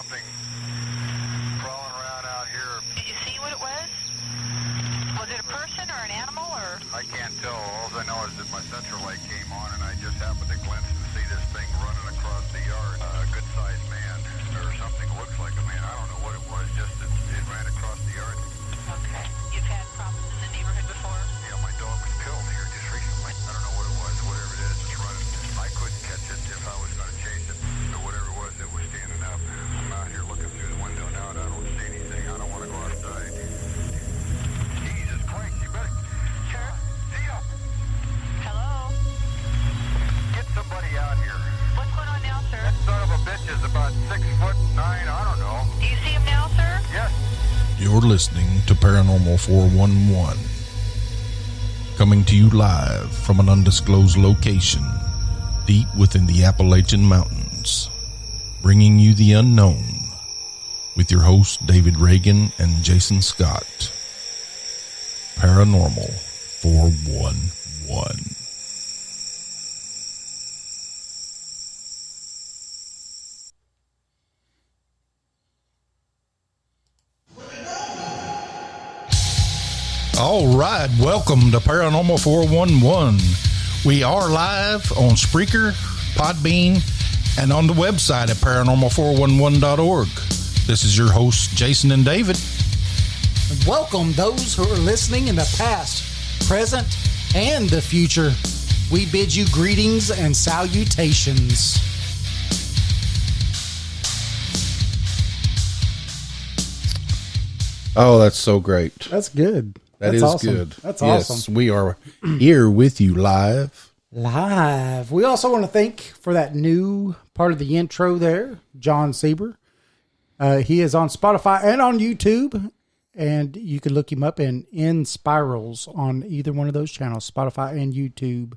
something crawling around out here. Did you see what it was? Was it a person or an animal or? I can't tell. All I know is that my central light came on and I just happened to glimpse and see this thing running across the yard. A good-sized man or something looks like a man. I don't know what it was, just that it ran across the yard. Okay. You've had problems in the neighborhood before? Yeah, my dog was killed here just recently. I don't know what it was. Whatever it is, it's running. I couldn't catch it if I was going to chase it. But whatever it was, it was standing up. I'm out here looking through the window now and I don't see anything. I don't want to go outside. Jesus Christ, you better... Sure. See ya! Hello? Get somebody out here. What's going on now, sir? That son of a bitch is about 6'9", I don't know. Do you see him now, sir? Yes. You're listening to Paranormal 411, coming to you live from an undisclosed location deep within the Appalachian Mountains, bringing you the unknown with your hosts David Reagan and Jason Scott. Paranormal 411. All right, welcome to Paranormal 411. We are live on Spreaker, Podbean, and on the website at paranormal411.org. This is your host, Jason and David. Welcome those who are listening in the past, present, and the future. We bid you greetings and salutations. Oh, that's so great. That's good. That That's is awesome. good. That's yes, awesome. We are here with you live. Live. We also want to thank for that new part of the intro there, John Seeber. He is on Spotify and on YouTube, and you can look him up in Spirals on either one of those channels, Spotify and YouTube.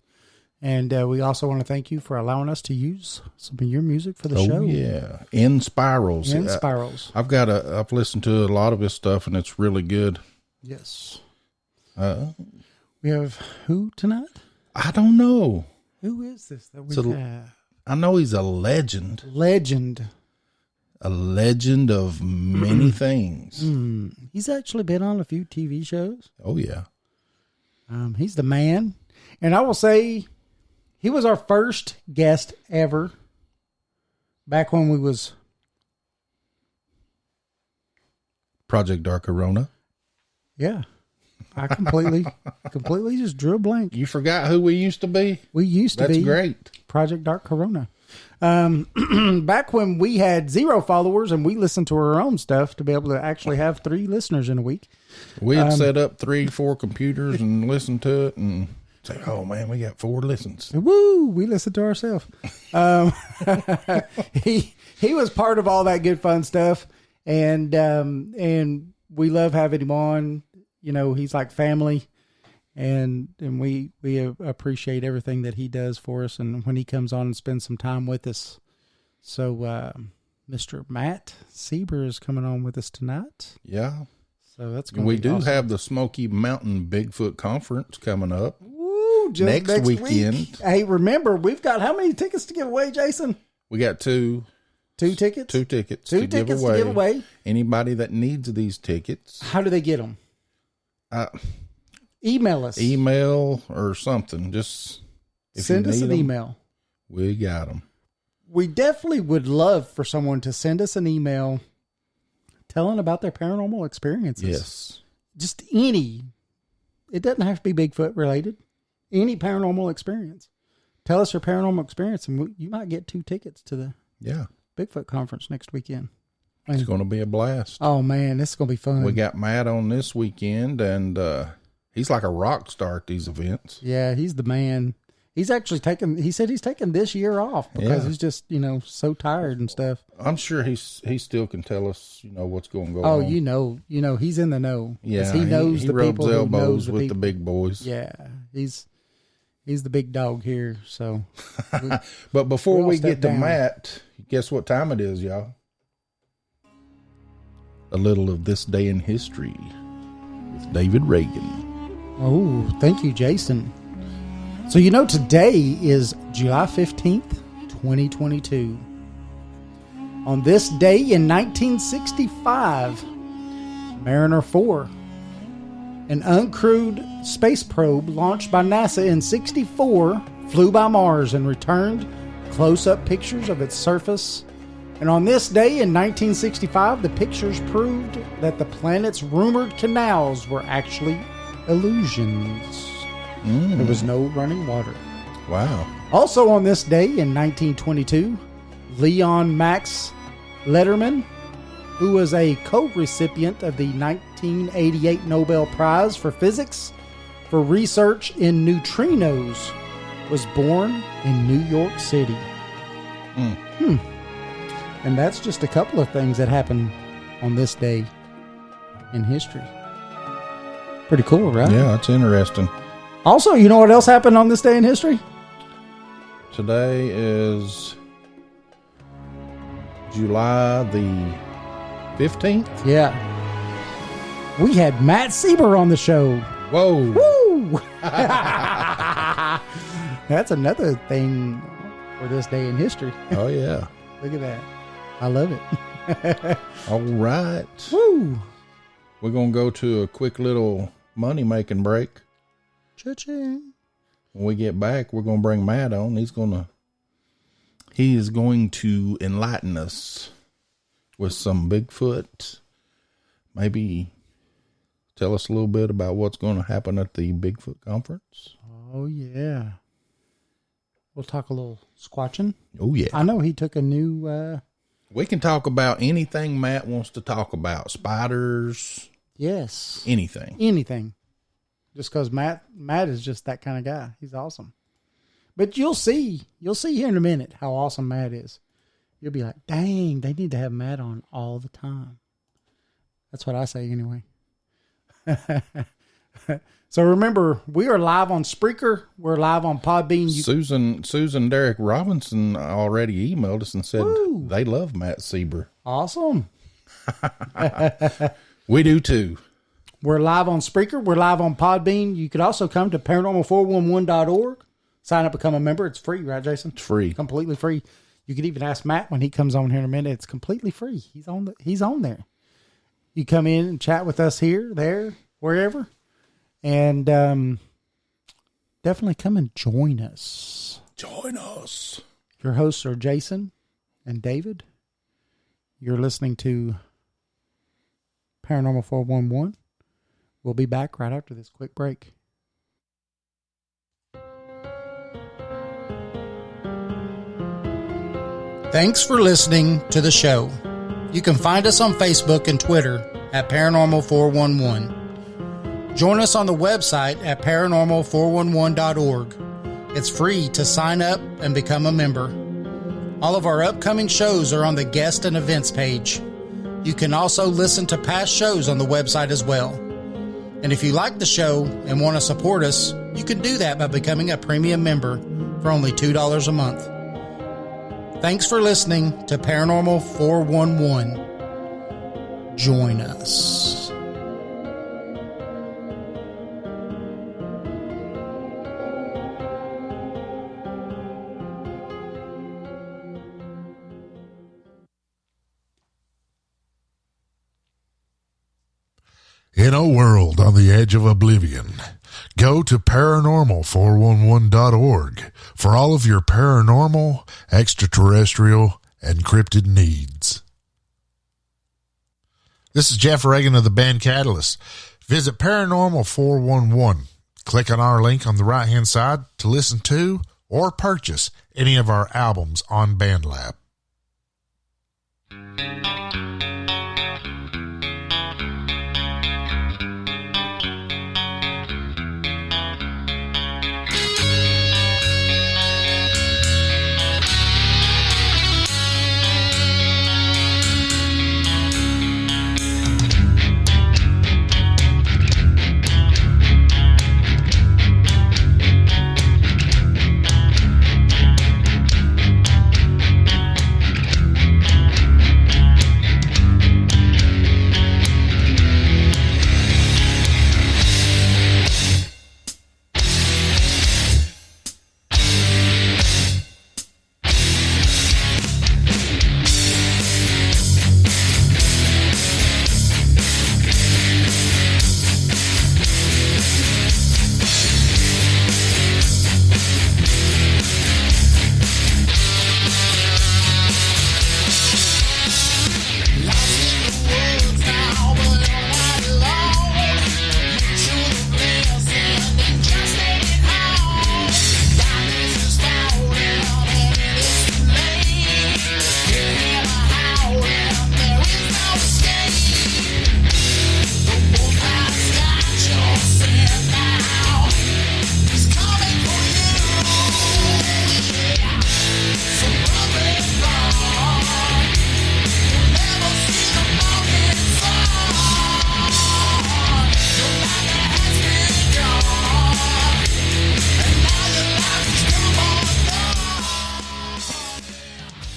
And we also want to thank you for allowing us to use some of your music for the show. Oh, yeah. In Spirals. In Spirals. I've listened to a lot of his stuff, and it's really good. Yes. We have who tonight? I don't know. Who is this that we have? I know he's a legend. Legend. A legend of many things. He's actually been on a few TV shows. Oh, yeah. He's the man. And I will say, he was our first guest ever back when we was... Project Dark Corona. Yeah. I completely just drew a blank. You forgot who we used to be? We used to be... That's great. Project Dark Corona. Back when we had 0 followers and we listened to our own stuff to be able to actually have 3 listeners in a week. We had set up 3-4 computers and listened to it and say, oh man, we got 4 listens. Woo! We listened to ourselves. He was part of all that good fun stuff, and we love having him on. You know, he's like family, and we appreciate everything that he does for us, and when he comes on and spends some time with us. So, Mr. Matt Seeber is coming on with us tonight. Yeah. So that's going to We be do awesome. have the Smokey Mountain Bigfoot Conference coming up. Woo, just next weekend. Week. Hey, remember, we've got how many tickets to give away, Jason? We got 2 tickets? 2 tickets. Two tickets to give away. Anybody that needs these tickets. How do they get them? Email us. Email or something. Just if send you us need an them, email. We got them. We definitely would love for someone to send us an email telling about their paranormal experiences. Yes. Just any. It doesn't have to be Bigfoot related. Any paranormal experience. Tell us your paranormal experience, and you might get 2 tickets to the Bigfoot Conference next weekend. It's going to be a blast. Oh, man, this is going to be fun. We got Matt on this weekend, and he's like a rock star at these events. Yeah, he's the man. He's actually he said he's taking this year off because he's just, so tired and stuff. I'm sure he still can tell us, what's going to go on. Oh, you know, he's in the know. Yeah, he knows he the rubs people who elbows knows the with people. the big boys. Yeah, he's the big dog here. So, but before we all we step get to down. Matt, guess what time it is, y'all? A little of this day in history with David Reagan. Oh, thank you, Jason. So, today is July 15th, 2022. On this day in 1965, Mariner 4, an uncrewed space probe launched by NASA in 64, flew by Mars and returned close-up pictures of its surface. And on this day in 1965, the pictures proved that the planet's rumored canals were actually illusions. There was no running water. Wow. Also on this day in 1922, Leon Max Letterman, who was a co-recipient of the 1988 Nobel Prize for Physics for research in neutrinos, was born in New York City. And that's just a couple of things that happened on this day in history. Pretty cool, right? Yeah, it's interesting. Also, you know what else happened on this day in history? Today is July the 15th. Yeah. We had Matt Seeber on the show. Whoa. Woo! That's another thing for this day in history. Oh, yeah. Look at that. I love it. All right. Woo! We're going to go to a quick little money-making break. Cha-ching. When we get back, we're going to bring Matt on. He is going to enlighten us with some Bigfoot. Maybe tell us a little bit about what's going to happen at the Bigfoot Conference. Oh, yeah. We'll talk a little squatching. Oh, yeah. I know he took a new... We can talk about anything Matt wants to talk about. Spiders. Yes. Anything. Anything. Just because Matt is just that kind of guy. He's awesome. But you'll see here in a minute how awesome Matt is. You'll be like, dang, they need to have Matt on all the time. That's what I say anyway. So remember, we are live on Spreaker. We're live on Podbean. Susan Derek Robinson already emailed us and said they love Matt Seeber. Awesome. We do too. We're live on Spreaker. We're live on Podbean. You could also come to paranormal411.org. Sign up, become a member. It's free, right, Jason? It's free. Completely free. You could even ask Matt when he comes on here in a minute. It's completely free. He's on there. You come in and chat with us here, there, wherever. And definitely come and join us. Join us. Your hosts are Jason and David. You're listening to Paranormal 411. We'll be back right after this quick break. Thanks for listening to the show. You can find us on Facebook and Twitter at Paranormal 411. Join us on the website at paranormal411.org. It's free to sign up and become a member. All of our upcoming shows are on the guest and events page. You can also listen to past shows on the website as well. And if you like the show and want to support us, you can do that by becoming a premium member for only $2 a month. Thanks for listening to Paranormal 411. Join us. In a world on the edge of oblivion, go to paranormal411.org for all of your paranormal, extraterrestrial, and cryptid needs. This is Jeff Reagan of the band Catalyst. Visit Paranormal 411. Click on our link on the right-hand side to listen to or purchase any of our albums on BandLab.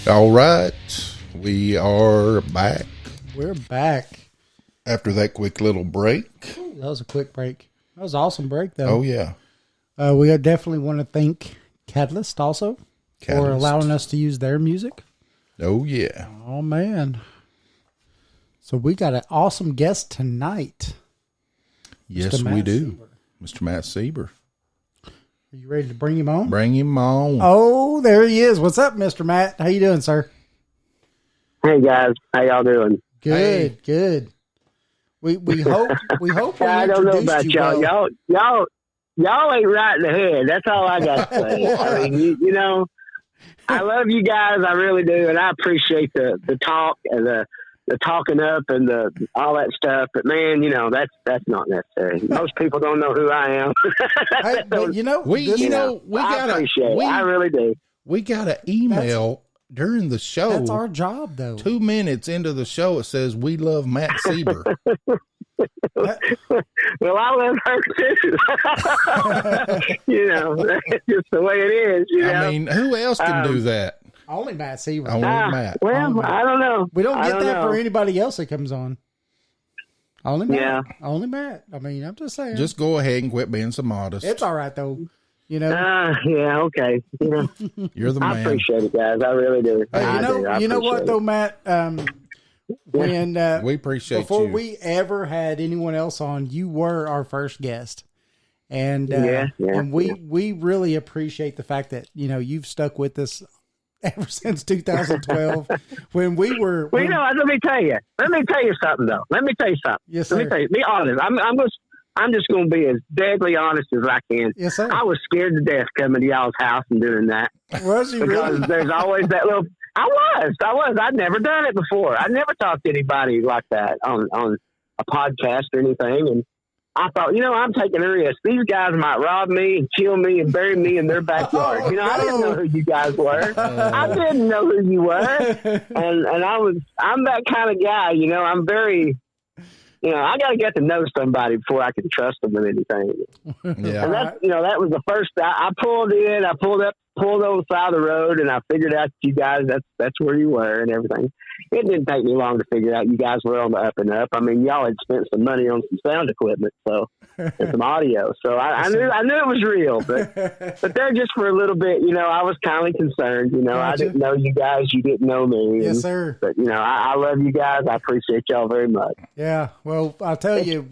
All right, we are back We're back. after that quick little break. That was a quick break. That was an awesome break, though. Oh yeah, We definitely want to thank Catalyst also for Catalyst. allowing us to use their music. oh yeah. Oh, man. So we got an awesome guest tonight. Yes, Mr. we Matt do, Seeber. Mr. Matt Seeber. Are you ready to bring him on? Bring him on. Oh, there he is. What's up, Mr. Matt? How you doing, sir? Hey guys, how y'all doing? Good, good. We hope we I don't know introduced about you y'all. well. Y'all ain't right in the head. That's all I got to say. I mean, you know, I love you guys. I really do, and I appreciate the talk and the talking up and all that stuff. But man, you know, that's not necessary. Most people don't know who I am. Hey, but we I appreciate it. I really do. We got an email during the show. That's our job, though. 2 minutes into the show, it says we love Matt Seeber. Well, I love her too. You know, that's just the way it is. You know? I mean, who else can do that? Only Matt Seaver. Only Matt. Well, I don't know. We don't I get that know. for anybody else that comes on. Only Matt. Yeah. Only Matt. I mean, I'm just saying. Just go ahead and quit being so modest. It's all right, though. You know, Yeah, okay. You know, You're the I man. appreciate it, guys. I really do. Hey, I do. I you know what appreciate though, it. Matt? When We appreciate before you. we ever had anyone else on, you were our first guest, and Yeah. and we really appreciate the fact that you've stuck with us ever since 2012 when we were. Well, you know, let me tell you something though. Let me tell you something. Yes, Let me sir. tell you. Be honest. I'm just going to be as deadly honest as I can. Yes, sir. I was scared to death coming to y'all's house and doing that Was you because really? there's always that little. I was. I'd never done it before. I'd never talked to anybody like that on a podcast or anything. And I thought, I'm taking a risk. These guys might rob me and kill me and bury me in their backyard. Oh, I didn't know who you guys were. I didn't know who you were. And I'm that kind of guy, I'm very, I got to get to know somebody before I can trust them with anything. Yeah. And that was the first, I pulled in, I pulled over the side of the road, and I figured out you guys, that's where you were and everything. It didn't take me long to figure out you guys were on the up and up. I mean, y'all had spent some money on some sound equipment, and some audio. So I knew it was real, but there just for a little bit, I was kind of concerned, I Gotcha. didn't know you guys, you didn't know me. Yes, and- sir. But, I love you guys. I appreciate y'all very much. Yeah. Well, I'll tell you,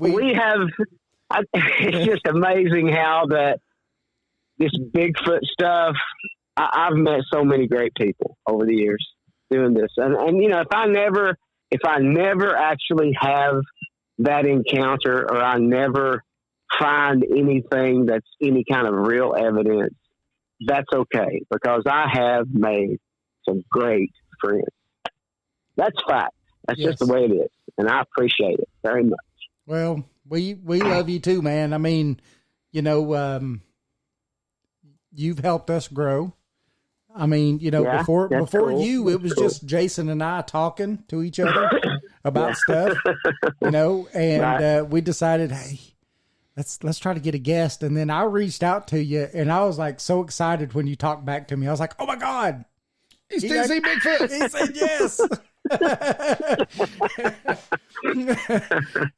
It's just amazing how that this Bigfoot stuff, I've met so many great people over the years doing this. And if I never actually have that encounter, or I never find anything that's any kind of real evidence, that's okay, because I have made some great friends. That's fact. That's Yes. just the way it is. And I appreciate it very much. well, we love you too, man. I mean, you've helped us grow. I mean, Yeah, before that's cool. you, it That's was cool. just Jason and I talking to each other about stuff, and Right. we decided, hey, let's try to get a guest. And then I reached out to you, and I was like so excited when you talked back to me. I was like, oh my God, He's He TC Bigfoot. he said yes.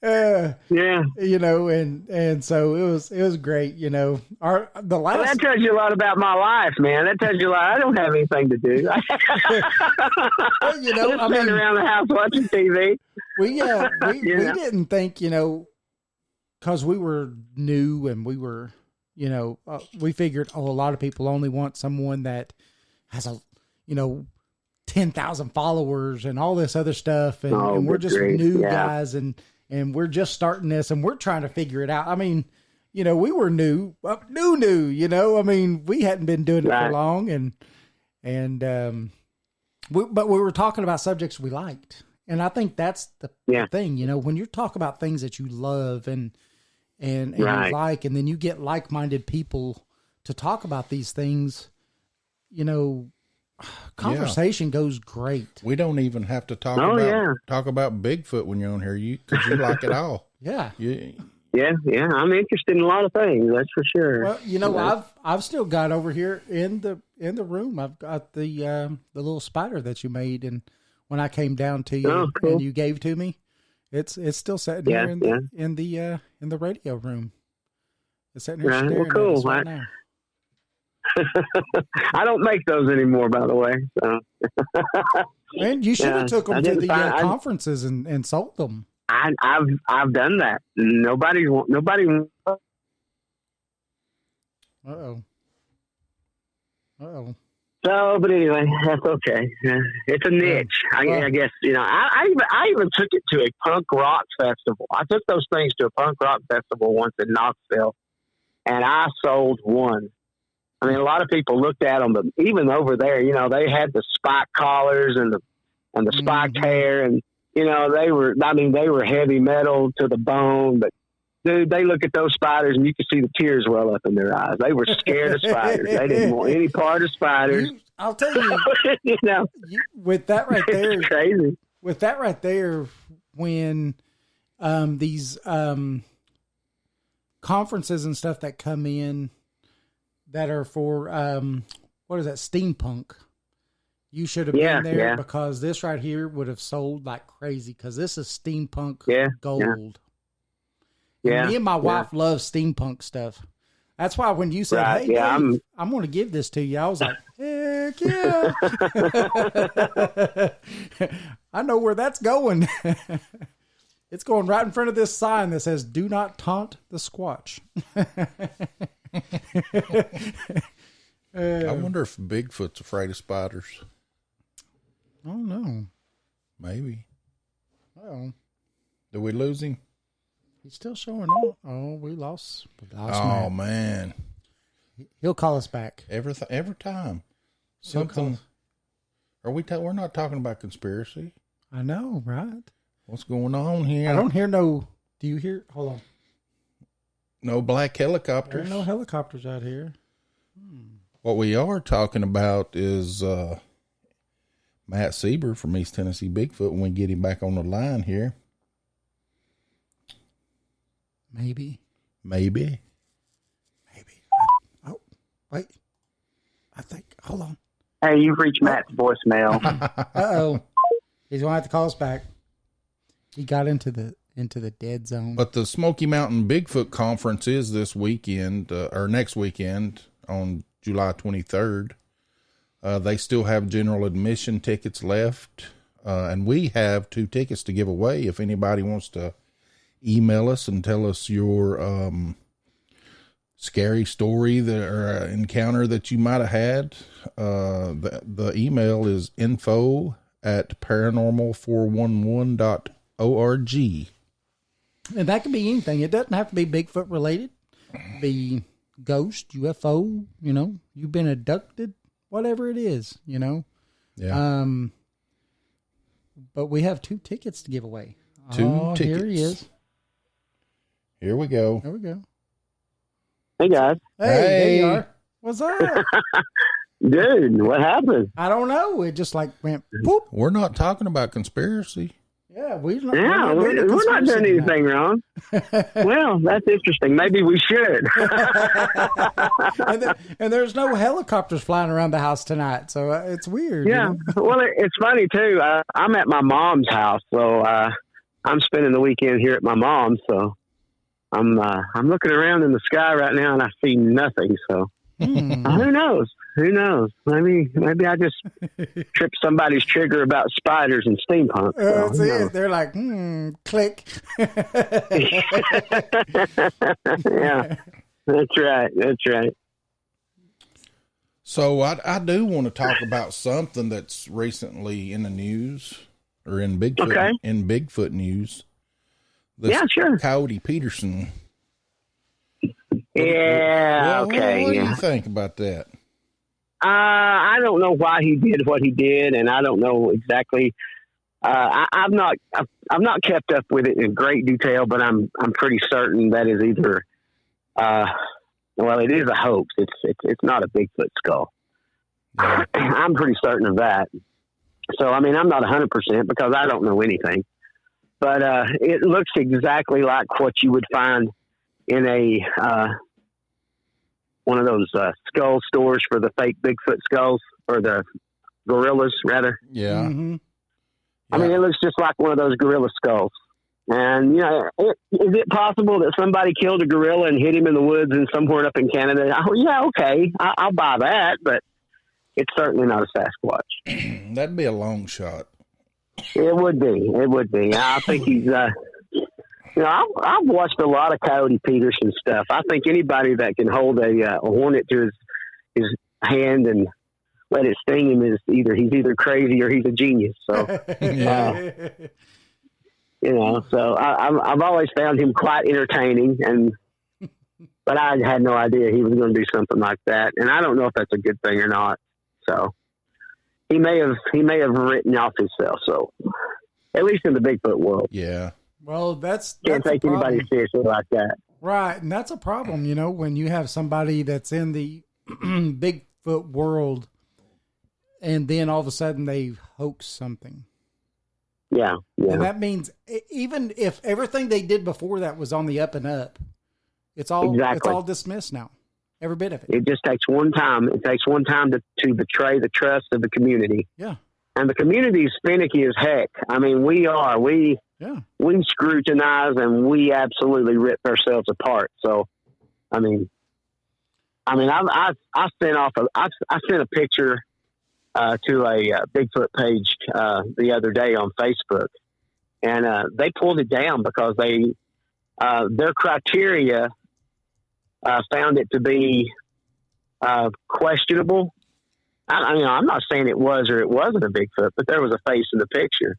Yeah. And so it was great. The Well, last that tells you a lot about my life, man. That tells you a lot. I don't have anything to do. well, I just sit around the house watching TV. we Yeah. didn't think, because we were new and we were, we figured, a lot of people only want someone that has 10,000 followers and all this other stuff. And, Oh, and we're good just grief, new yeah. guys and we're just starting this and we're trying to figure it out. I mean, we were new, I mean, we hadn't been doing it for Right. long but we were talking about subjects we liked. And I think that's the Yeah. thing, when you talk about things that you love and Right. you like, and then you get like-minded people to talk about these things, conversation goes great. We don't even have to talk Oh, about yeah. talk about Bigfoot when you're on here. Because you like it all. Yeah. You Yeah, I'm interested in a lot of things. That's for sure. Well, I've still got over here in the room. I've got the little spider that you made, and when I came down to you cool. and you gave to me, it's still sitting here in the radio room. It's sitting here staring at us right now. I don't make those anymore, by the way. So. And you should have took them to the conferences and sold them. I've done that. Nobody. Uh-oh. So, but anyway, that's okay. It's a niche. I guess, I even took it to a punk rock festival. I took those things to a punk rock festival once in Knoxville, and I sold one. I mean, a lot of people looked at them, but even over there, they had the spike collars and the spiked hair, and they were heavy metal to the bone. But dude, they look at those spiders, and you could see the tears well up in their eyes. They were scared of spiders. They didn't want any part of spiders. I'll tell you, with that right there, it's crazy. With that right there, when these conferences and stuff that come in that are for what is that, steampunk? You should have been there because this right here would have sold like crazy because this is steampunk gold. Yeah. Me and my wife love steampunk stuff. That's why when you said, "Hey, Dave, I'm going to give this to you," I was like, "Heck yeah!" I know where that's going. It's going right in front of this sign that says, "Do not taunt the Squatch." I wonder if Bigfoot's afraid of spiders. I don't know. Maybe. Well, did we lose him? He's still showing up. Oh, we lost oh, man. He'll call us back. Every time. Something. We're not talking about conspiracy. I know, right? What's going on here? I don't hear no. Do you hear? Hold on. No black helicopters. There are no helicopters out here. What we are talking about is Matt Seeber from East Tennessee Bigfoot when we get him back on the line here. Maybe. Oh, wait. I think. Hold on. Hey, you've reached Matt's voicemail. Uh-oh. He's going to have to call us back. He got into the dead zone. But the Smokey Mountain Bigfoot Conference is this weekend, or next weekend on July 23rd. They still have general admission tickets left. And we have 2 tickets to give away if anybody wants to email us and tell us your scary story or encounter that you might have had. The email is info@paranormal411.org. And that can be anything. It doesn't have to be Bigfoot related. It can be ghost, UFO, you've been abducted, whatever it is, Yeah. But we have 2 tickets to give away. 2 tickets. Here he is. Here we go. There we go. Hey, guys. Hey, there you are. What's up? Dude, what happened? I don't know. It just like went poop. We're not talking about conspiracy. Yeah, we're not doing anything wrong. Well, that's interesting. Maybe we should. and there's no helicopters flying around the house tonight, so it's weird. Yeah. Well, it's funny, too. I'm at my mom's house, so I'm spending the weekend here at my mom's, so I'm looking around in the sky right now, and I see nothing, so who knows? Maybe I just tripped somebody's trigger about spiders and steampunk. So, they're like, click. Yeah, that's right. So I do want to talk about something that's recently in the news or in Bigfoot news. Sure. Coyote Peterson. Yeah. What do you think about that? I don't know why he did what he did, and I don't know exactly. I've not kept up with it in great detail, but I'm pretty certain that is either. It is a hoax. It's not a Bigfoot skull. Yeah. I'm pretty certain of that. So I mean, I'm not 100% because I don't know anything, but it looks exactly like what you would find in a one of those skull stores for the fake Bigfoot skulls, or the gorillas rather. Yeah. Mm-hmm. I mean, it looks just like one of those gorilla skulls. And, is it possible that somebody killed a gorilla and hid him in the woods and somewhere up in Canada? Oh, yeah, okay. I'll buy that, but it's certainly not a Sasquatch. That'd be a long shot. It would be. It would be. I think he's, I've watched a lot of Coyote Peterson stuff. I think anybody that can hold a hornet to his hand and let it sting him is he's either crazy or he's a genius. So, so I've always found him quite entertaining, but I had no idea he was going to do something like that, and I don't know if that's a good thing or not. So he may have written off himself. So at least in the Bigfoot world, yeah. Well, that's can't take anybody seriously like that, right? And that's a problem, when you have somebody that's in the Bigfoot world, and then all of a sudden they hoax something. Yeah. And that means even if everything they did before that was on the up and up, it's all dismissed now. Every bit of it. It just takes one time. It takes one time to betray the trust of the community. Yeah. And the community is finicky as heck. I mean, we scrutinize and we absolutely rip ourselves apart. So, I sent a picture to a Bigfoot page the other day on Facebook, and they pulled it down because their criteria found it to be questionable. I'm not saying it was or it wasn't a Bigfoot, but there was a face in the picture.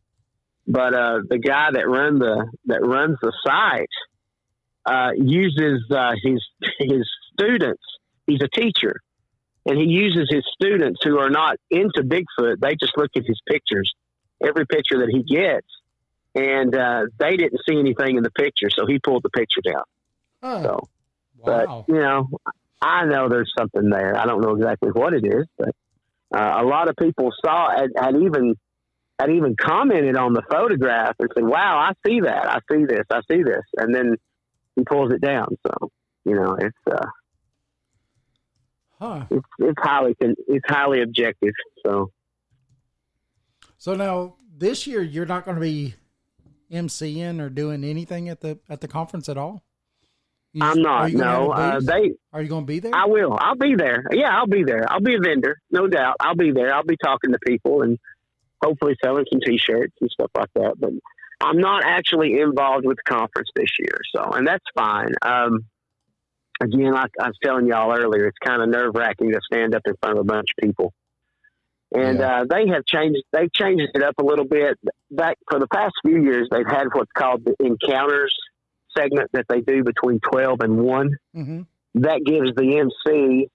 But the guy that runs the site uses his students. He's a teacher. And he uses his students who are not into Bigfoot. They just look at his pictures, every picture that he gets. And they didn't see anything in the picture, so he pulled the picture down. Oh, so, wow. But, I know there's something there. I don't know exactly what it is, but a lot of people saw it, had even commented on the photograph and said, wow, I see that. I see this. And then he pulls it down. So, it's... It's highly objective. So now this year you're not going to be MCing or doing anything at the conference at all? I'm not. No. Are you going to be there? I will. I'll be there. Yeah, I'll be there. I'll be a vendor, no doubt. I'll be there. I'll be talking to people and hopefully selling some T-shirts and stuff like that. But I'm not actually involved with the conference this year. So, and that's fine. Again, like I was telling y'all earlier, it's kind of nerve-wracking to stand up in front of a bunch of people. And they've changed it up a little bit. Back for the past few years, they've had what's called the Encounters segment that they do between 12 and 1. Mm-hmm. That gives the MC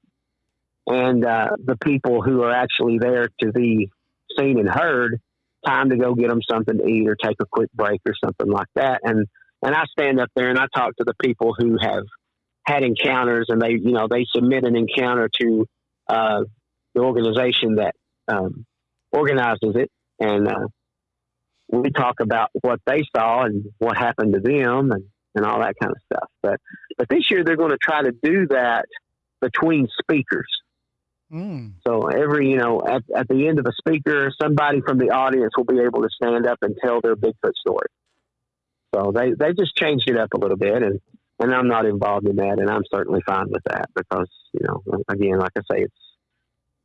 and the people who are actually there to be seen and heard time to go get them something to eat or take a quick break or something like that. And I stand up there and I talk to the people who have had encounters, and they submit an encounter to the organization that organizes it, and we talk about what they saw and what happened to them and all that kind of stuff. But this year they're going to try to do that between speakers. So every at the end of a speaker, somebody from the audience will be able to stand up and tell their Bigfoot story. So they just changed it up a little bit, and I'm not involved in that, and I'm certainly fine with that because, again, like I say,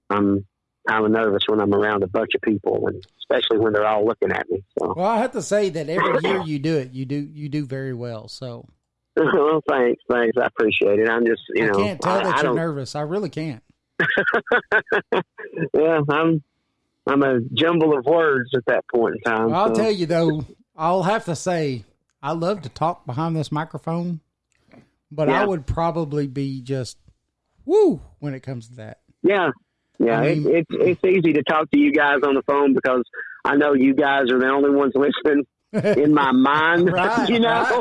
I'm kind of nervous when I'm around a bunch of people, and especially when they're all looking at me. So. Well, I have to say that every year you do it, you do very well. So. Well, thanks. I appreciate it. I'm just, I can't tell that you're nervous. I really can't. Yeah, I'm a jumble of words at that point in time. Well, I'll tell you though, I'll have to say, I love to talk behind this microphone. But I would probably be just woo when it comes to that. Yeah. It's easy to talk to you guys on the phone because I know you guys are the only ones listening in my mind. Right,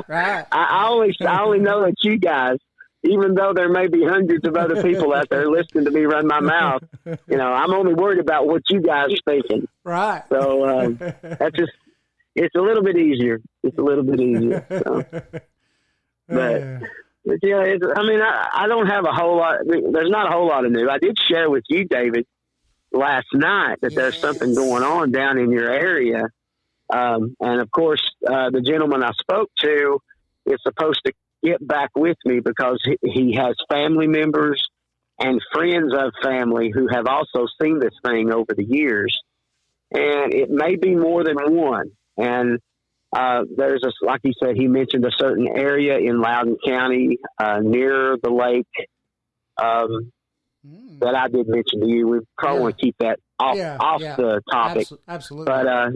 right. I only know that you guys, even though there may be hundreds of other people out there listening to me run my mouth, I'm only worried about what you guys are thinking. Right. So it's a little bit easier. So. But Yeah, I mean, I don't have a whole lot. There's not a whole lot of new. I did share with you, David, last night that there's something going on down in your area. And of course, the gentleman I spoke to is supposed to get back with me because he has family members and friends of family who have also seen this thing over the years. And it may be more than one. And there's like he said, he mentioned a certain area in Loudoun County near the lake that I did mention to you. We probably want to keep that off the topic. Absolutely. But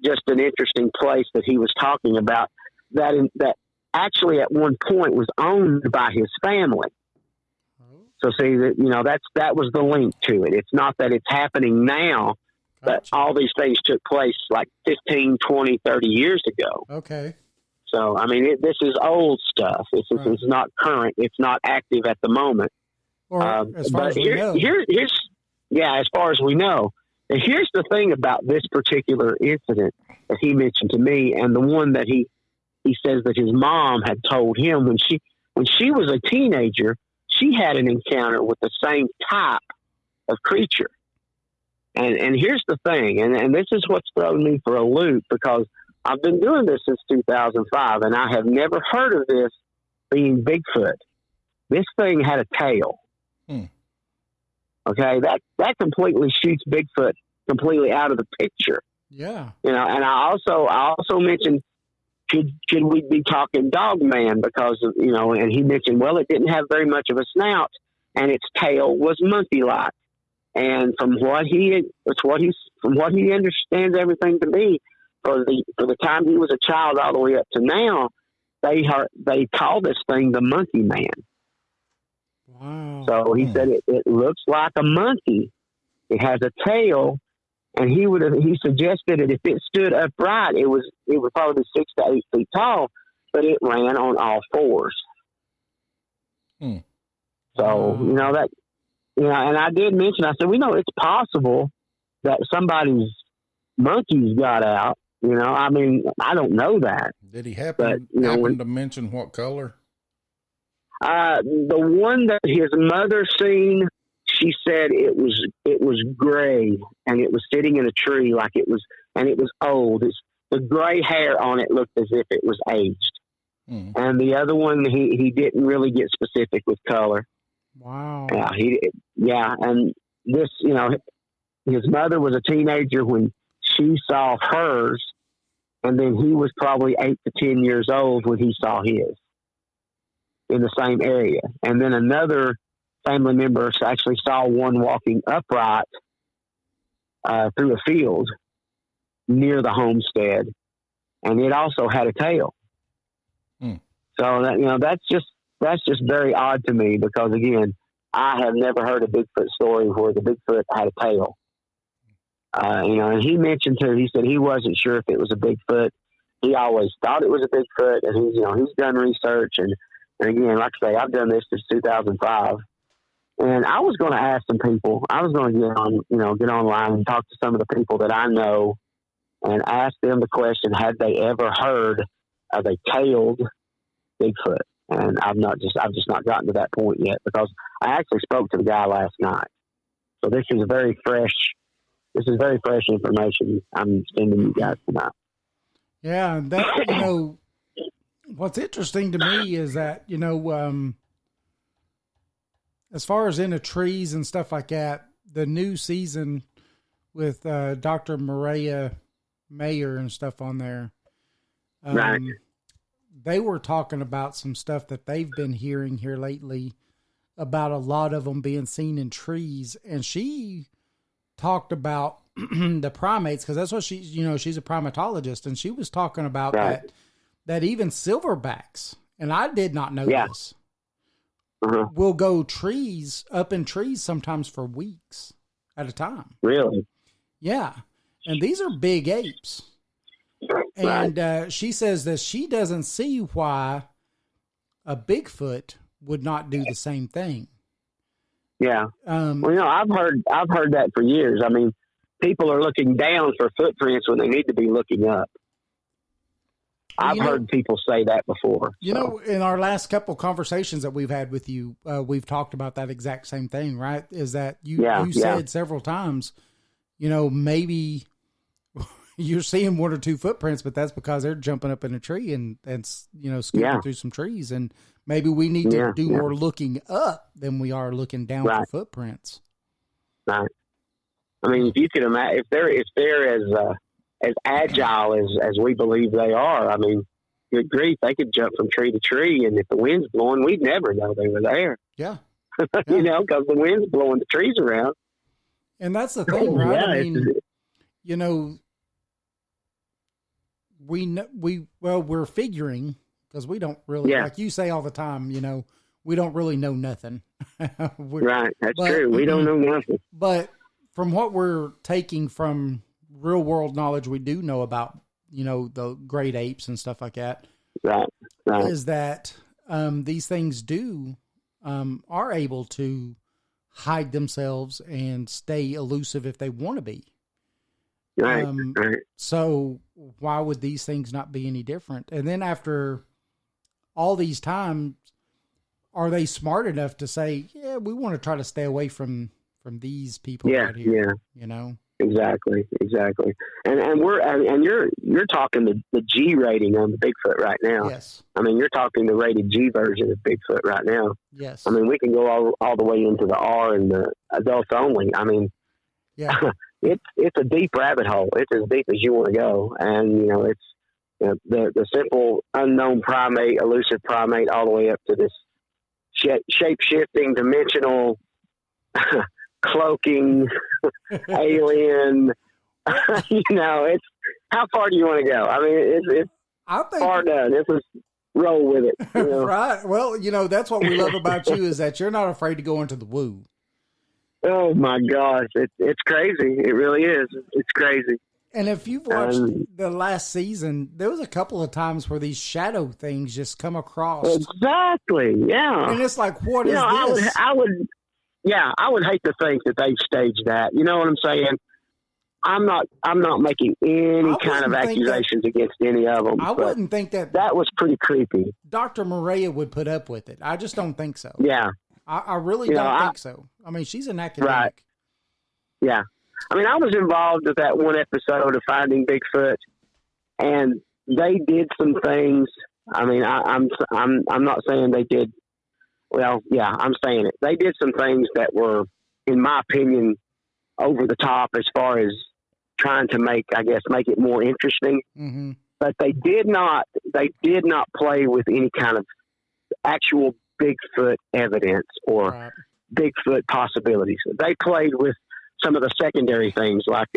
just an interesting place that he was talking about that actually at one point was owned by his family. So see that, that was the link to it. It's not that it's happening now, but all these things took place like 15, 20, 30 years ago. Okay. So, I mean, this is old stuff. It's not current. It's not active at the moment. Or as far as we know. As far as we know. And here's the thing about this particular incident that he mentioned to me, and the one that he says that his mom had told him when she was a teenager, she had an encounter with the same type of creature. And here's the thing, and this is what's thrown me for a loop, because I've been doing this since 2005, and I have never heard of this being Bigfoot. This thing had a tail. Okay, that completely shoots Bigfoot completely out of the picture. Yeah. And I also mentioned, could we be talking Dog Man, because of, and he mentioned, well, it didn't have very much of a snout and its tail was monkey-like. And from what he understands everything to be, for the time he was a child all the way up to now, they call this thing the Monkey Man. Wow. So he said it looks like a monkey. It has a tail, and he suggested that if it stood upright, it would probably be 6 to 8 feet tall, but it ran on all fours. So and I did mention, I said, we know it's possible that somebody's monkeys got out. I mean, I don't know that. Did he happen to mention what color? The one that his mother seen, she said it was gray, and it was sitting in a tree and it was old. The gray hair on it looked as if it was aged. And the other one, he didn't really get specific with color. Wow. Yeah, and this, his mother was a teenager when she saw hers, and then he was probably 8 to 10 years old when he saw his in the same area. And then another family member actually saw one walking upright through a field near the homestead, and it also had a tail. So that, that's just very odd to me, because again, I have never heard a Bigfoot story where the Bigfoot had a tail. And he mentioned too, he said he wasn't sure if it was a Bigfoot. He always thought it was a Bigfoot, and he's done research, and again, like I say, I've done this since 2005. And I was going to ask some people. I was going to get online and talk to some of the people that I know, and ask them the question: had they ever heard of a tailed Bigfoot? And I've just not gotten to that point yet, because I actually spoke to the guy last night. So this is very fresh information I'm sending you guys tonight. Yeah, that what's interesting to me is that as far as in the trees and stuff like that, the new season with Dr. Maria Mayer and stuff on there, right. They were talking about some stuff that they've been hearing here lately about a lot of them being seen in trees. And she talked about the primates, because that's what she's a primatologist. And she was talking about that even silverbacks, and I did not know this, will go up in trees sometimes for weeks at a time. Really? Yeah. And these are big apes. And she says that she doesn't see why a Bigfoot would not do the same thing. Yeah. I've heard that for years. I mean, people are looking down for footprints when they need to be looking up. I've heard people say that before. You know, in our last couple conversations that we've had with you, we've talked about that exact same thing, right? Is that you said several times, you know, maybe you're seeing 1 or 2 footprints, but that's because they're jumping up in a tree and you know, scooping through some trees. And maybe we need to do more looking up than we are looking down for footprints. Right. I mean, if you could imagine, if they're as agile as we believe they are, I mean, good grief, they could jump from tree to tree, and if the wind's blowing, we'd never know they were there. Yeah. You know, because the wind's blowing the trees around. And that's the thing, right? I mean, you know, we're figuring, because we don't really, like you say all the time, you know, we don't really know nothing. Right, that's true. We don't know nothing. But from what we're taking from real world knowledge, we do know about, you know, the great apes and stuff like that. Right. Is that these things are able to hide themselves and stay elusive if they want to be. Right. So why would these things not be any different? And then after all these times, are they smart enough to say, yeah, we want to try to stay away from these people right here, you know? Exactly. And you're talking the G rating on the Bigfoot right now. Yes. I mean, you're talking the rated G version of Bigfoot right now. Yes. I mean, we can go all the way into the R and the adults only. I mean, it's a deep rabbit hole. It's as deep as you want to go. And, you know, it's the simple unknown primate, elusive primate, all the way up to this shape-shifting, dimensional, cloaking alien. You know, it's how far do you want to go? I mean, it's far done. It's just roll with it. You know? Right. Well, you know, that's what we love about you is that you're not afraid to go into the woo. Oh my gosh, it's crazy. It really is. It's crazy. And if you've watched the last season, there was a couple of times where these shadow things just come across. Exactly. Yeah. And it's like, what is this? I would hate to think that they've staged that. You know what I'm saying? I'm not making any kind of accusations against any of them. I wouldn't think that was pretty creepy. Dr. Maria would put up with it. I just don't think so. Yeah. I really don't think so. I mean, she's an academic. Right. Yeah. I mean, I was involved with that one episode of Finding Bigfoot, and they did some things. I mean, I'm not saying they did. Well, yeah, I'm saying it. They did some things that were, in my opinion, over the top as far as trying to make it more interesting. Mm-hmm. But they did not play with any kind of actual Bigfoot evidence or Bigfoot possibilities. They played with some of the secondary things, like,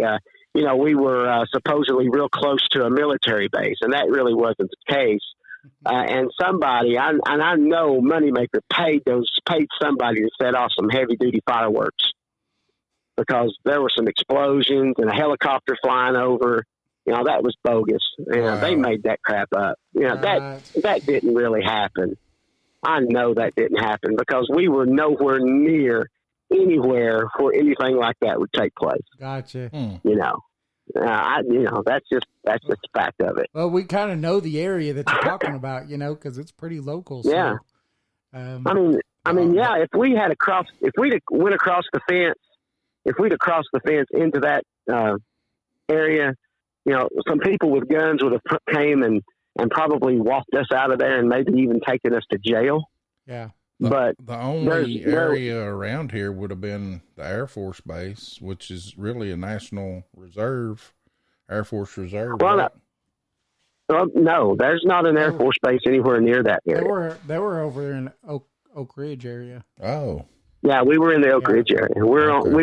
we were supposedly real close to a military base, and that really wasn't the case. And somebody, I know Moneymaker paid somebody to set off some heavy duty fireworks because there were some explosions and a helicopter flying over. You know, that was bogus. You know, they made that crap up. You know, that didn't really happen. I know that didn't happen because we were nowhere near anywhere where anything like that would take place. Gotcha. You know, that's just a fact of it. Well, we kind of know the area that you're talking about, you know, because it's pretty local. So, yeah. I mean, yeah. If we'd went across the fence, if we'd have crossed the fence into that area, you know, some people with guns would have came and probably walked us out of there and maybe even taken us to jail. Yeah. The only area around here would have been the Air Force Base, which is really a national reserve, Air Force Reserve. Well, no, there's not an Air Force Base anywhere near that area. They were over there in Oak Ridge area. Oh. Yeah, we were in the Oak Ridge area. We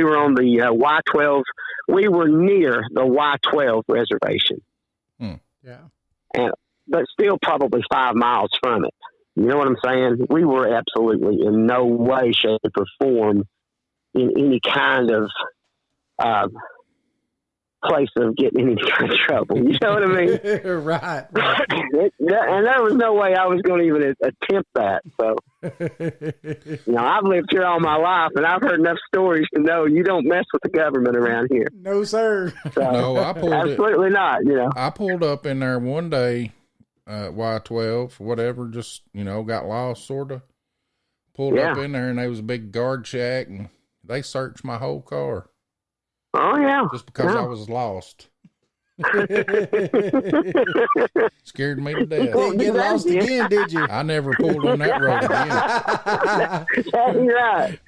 were on the Y-12. We were near the Y-12 reservation. Yeah. But still probably 5 miles from it. You know what I'm saying? We were absolutely in no way, shape, or form in any kind of place of getting in any kind of trouble. You know what I mean? Right. And there was no way I was going to even attempt that. So, you know, I've lived here all my life, and I've heard enough stories to know you don't mess with the government around here. No, sir. So, no, absolutely not. You know, I pulled up in there one day. Y12, whatever, just, got lost, sort of. Pulled up in there, and there was a big guard shack, and they searched my whole car. Oh, yeah. Just because I was lost. Scared me to death. Didn't get lost again, did you? I never pulled on that road again. That's right.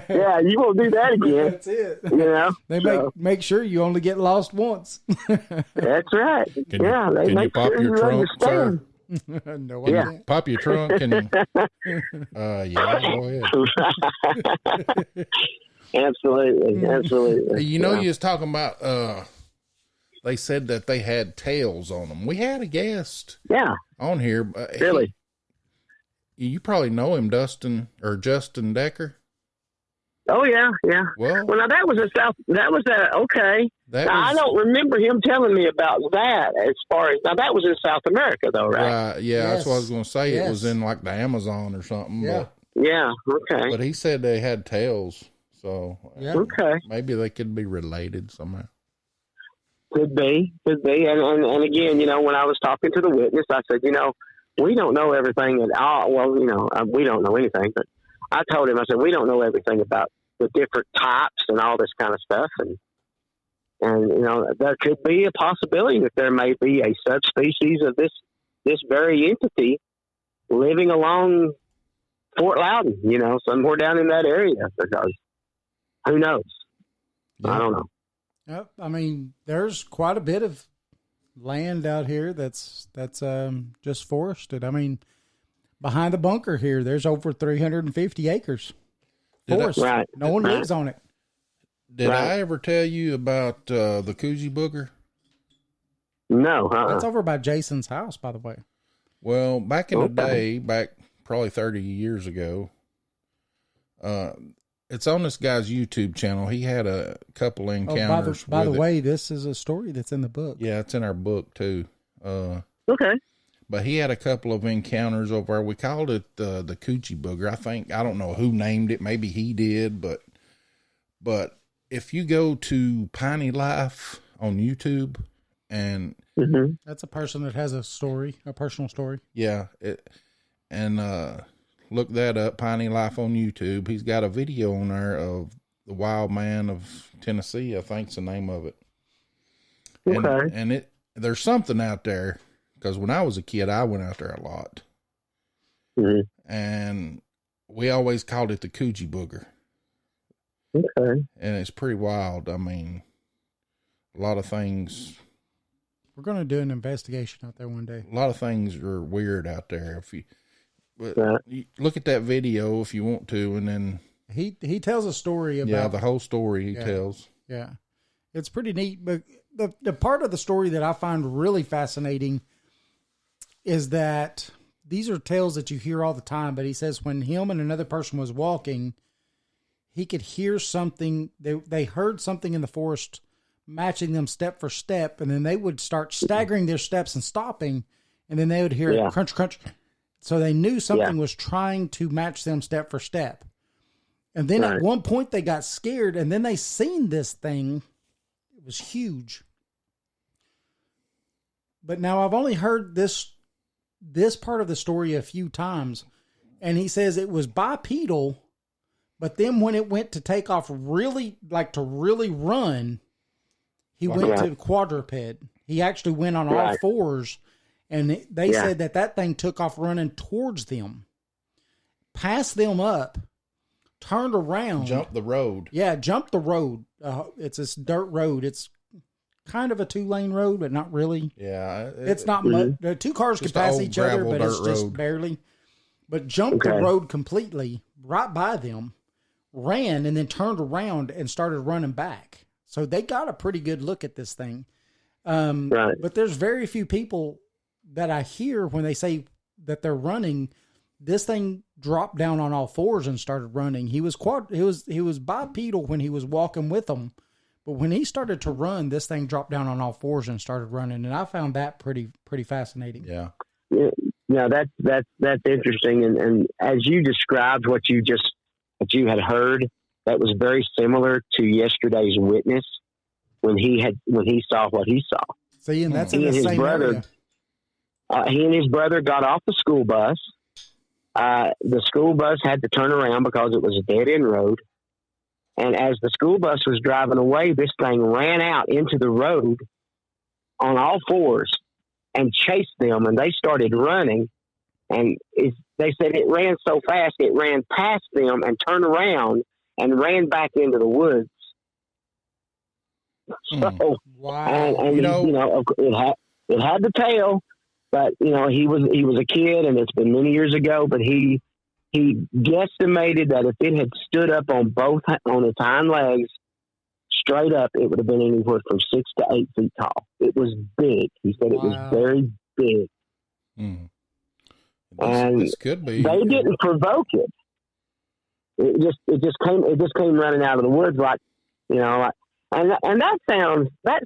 Yeah, you won't do that again. That's it. They make sure you only get lost once. That's right. Can you pop your trunk, sir? No, Can you pop your trunk? Yeah, go ahead. Absolutely. You was talking about, they said that they had tails on them. We had a guest on here. Really? You probably know him, Justin Decker. Oh, yeah. Well, now that was okay. I don't remember him telling me about that as far as, now that was in South America though, right? Right, yeah, that's what I was going to say. Yes. It was in like the Amazon or something. Yeah. Yeah, okay. But he said they had tails, so Okay. maybe they could be related somehow. Could be. And again, when I was talking to the witness, I said, we don't know everything at all. Well, we don't know anything, but I told him, I said, we don't know everything about the different types and all this kind of stuff. And there could be a possibility that there may be a subspecies of this very entity living along Fort Loudon, somewhere down in that area, because who knows? Yeah. I don't know. Yep. I mean, there's quite a bit of land out here that's just forested. I mean, behind the bunker here, there's over 350 acres. Forest. Right. No one lives on it. Did I ever tell you about the Coogee Booger? No. That's over by Jason's house, by the way. Well, back in the day, back probably 30 years ago, it's on this guy's YouTube channel. He had a couple encounters. By the way, this is a story that's in the book. Yeah, it's in our book too. Okay. But he had a couple of encounters over there. We called it the Coochie Booger. I don't know who named it. Maybe he did, but if you go to Piney Life on YouTube and that's a person that has a personal story. Yeah. Look that up, Piney Life on YouTube. He's got a video on there of the Wild Man of Tennessee, I think's the name of it. Okay. And there's something out there, because when I was a kid, I went out there a lot. Mm-hmm. And we always called it the Coogee Booger. Okay. And it's pretty wild. I mean, a lot of things. We're going to do an investigation out there one day. A lot of things are weird out there. You look at that video if you want to, and then he tells a story about the whole story he tells. Yeah, it's pretty neat. But the part of the story that I find really fascinating is that these are tales that you hear all the time. But he says when him and another person was walking, he could hear something. They heard something in the forest matching them step for step, and then they would start staggering their steps and stopping, and then they would hear crunch, crunch. So they knew something was trying to match them step for step. And then at one point they got scared, and then they seen this thing. It was huge. But now I've only heard this part of the story a few times. And he says it was bipedal, but then when it went to take off really run, he went to quadruped. He actually went on all fours. And they said that thing took off running towards them, passed them up, turned around. Jumped the road. Yeah, jumped the road. It's this dirt road. It's kind of a 2-lane road, but not really. Yeah. It's not much. Two cars could pass each other, but it's just barely. But jumped the road completely right by them, ran, and then turned around and started running back. So they got a pretty good look at this thing. But there's very few people that I hear when they say that they're running. This thing dropped down on all fours and started running. He was bipedal when he was walking with them, but when he started to run, this thing dropped down on all fours and started running. And I found that pretty fascinating. Yeah. That's interesting. And as you described what you had heard, that was very similar to yesterday's witness when he saw what he saw. See, and that's in the same area. He and his brother got off the school bus. The school bus had to turn around because it was a dead-end road. And as the school bus was driving away, this thing ran out into the road on all fours and chased them, and they started running. And they said it ran so fast, it ran past them and turned around and ran back into the woods. So, wow. And it had the tail, but he was a kid, and it's been many years ago. But he guesstimated that if it had stood up on its hind legs straight up, it would have been anywhere from 6 to 8 feet tall. It was big. He said it was very big. And this could be. They didn't provoke it. It just came running out of the woods and that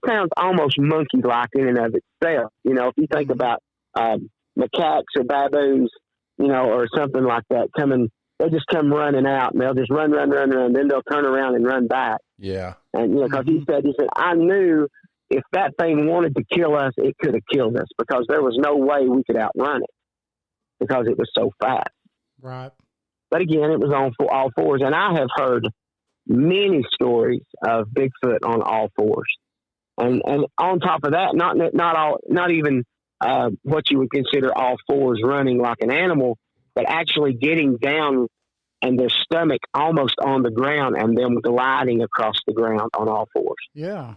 sounds almost monkey-like in and of itself. If you think about macaques or baboons, or something like that they just come running out, and they'll just run, then they'll turn around and run back. Yeah. And because he said, I knew if that thing wanted to kill us, it could have killed us, because there was no way we could outrun it because it was so fast. Right. But again, it was on all fours, and I have heard many stories of Bigfoot on all fours, and on top of that, not even what you would consider all fours running like an animal, but actually getting down and their stomach almost on the ground and them gliding across the ground on all fours. Yeah.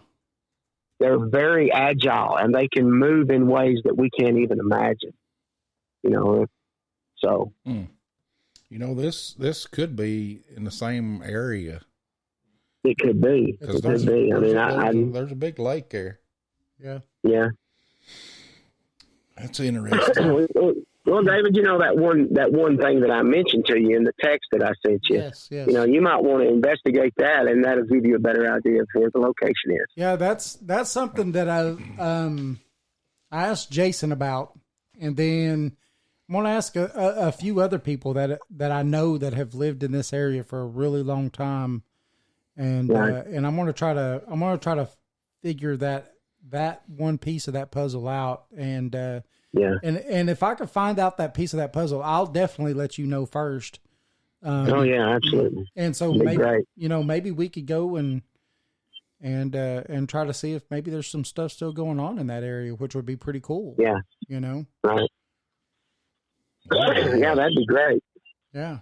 They're very agile, and they can move in ways that we can't even imagine. So. This could be in the same area. It could be. It could be. There's a big lake there. Yeah. Yeah. That's interesting. Well, David, that one thing that I mentioned to you in the text that I sent you. Yes. You might want to investigate that, and that'll give you a better idea of where the location is. Yeah, that's something that I asked Jason about, and then I'm going to ask a few other people that I know that have lived in this area for a really long time, and I'm going to try to figure that one piece of that puzzle out, and if I could find out that piece of that puzzle, I'll definitely let you know first. Absolutely. And so maybe we could go and try to see if maybe there's some stuff still going on in that area, which would be pretty cool. Yeah. Right. Yeah, that'd be great. Yeah.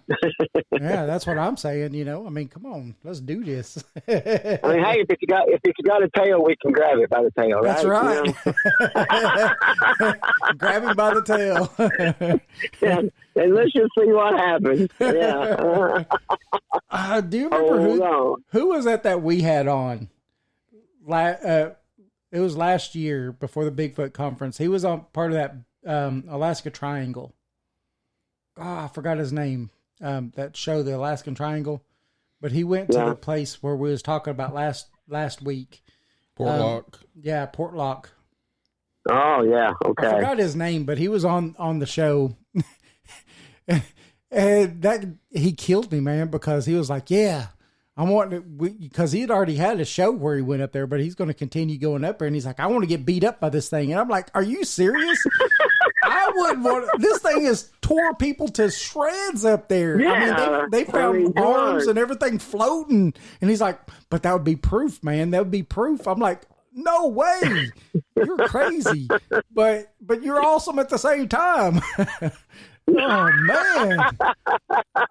Yeah, that's what I'm saying, come on, let's do this. Hey, if it's got a tail, we can grab it by the tail, right? That's right. Grab him by the tail. And let's just see what happens. Yeah. Do you remember who was that we had on? It was last year before the Bigfoot conference. He was on part of that Alaska Triangle. I forgot his name. That show, the Alaskan Triangle, but he went to the place where we was talking about last week. Portlock. Portlock. Oh yeah, okay. I forgot his name, but he was on the show, and that he killed me, man, because he was like, "Yeah, I'm wanting to," because he had already had a show where he went up there, but he's going to continue going up there, and he's like, "I want to get beat up by this thing," and I'm like, "Are you serious?" I wouldn't want this thing has tore people to shreds up there. Yeah, I mean, they found arms and everything floating. And he's like, but that would be proof, man. That would be proof. I'm like, no way. You're crazy. But you're awesome at the same time. Oh, man.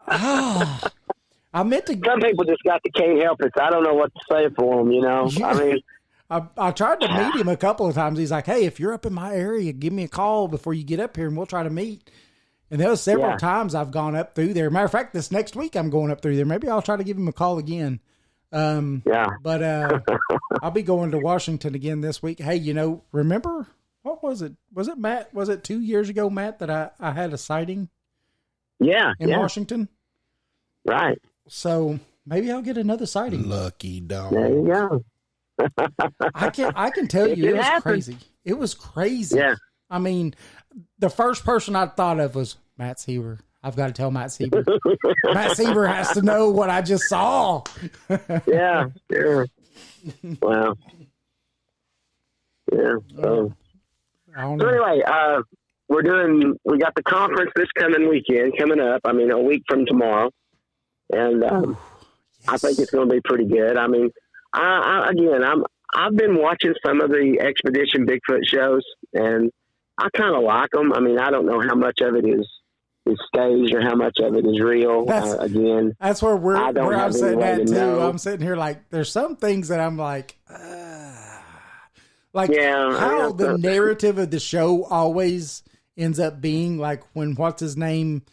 I meant to. Some people just can't help it. I don't know what to say for them, Yeah. I mean. I tried to meet him a couple of times. He's like, hey, if you're up in my area, give me a call before you get up here and we'll try to meet. And there was several times I've gone up through there. Matter of fact, this next week I'm going up through there. Maybe I'll try to give him a call again. But I'll be going to Washington again this week. Hey, remember, what was it? Was it Matt? Was it 2 years ago, Matt, that I had a sighting? Yeah. In Washington? Right. So maybe I'll get another sighting. Lucky dog. There you go. I can tell you, it was crazy. It was crazy. Yeah. I mean, the first person I thought of was Matt Seeber. I've got to tell Matt Seeber. Matt Seeber has to know what I just saw. Yeah, sure. Wow. Yeah. So anyway, we got the conference this coming up. I mean, a week from tomorrow. And Yes. I think it's going to be pretty good. I mean, I've been watching some of the Expedition Bigfoot shows, and I kind of like them. I mean, I don't know how much of it is staged or how much of it is real. That's where I'm sitting at too. know. I'm sitting here like there's some things that I'm like Yeah, how the narrative of the show always ends up being like when what's his name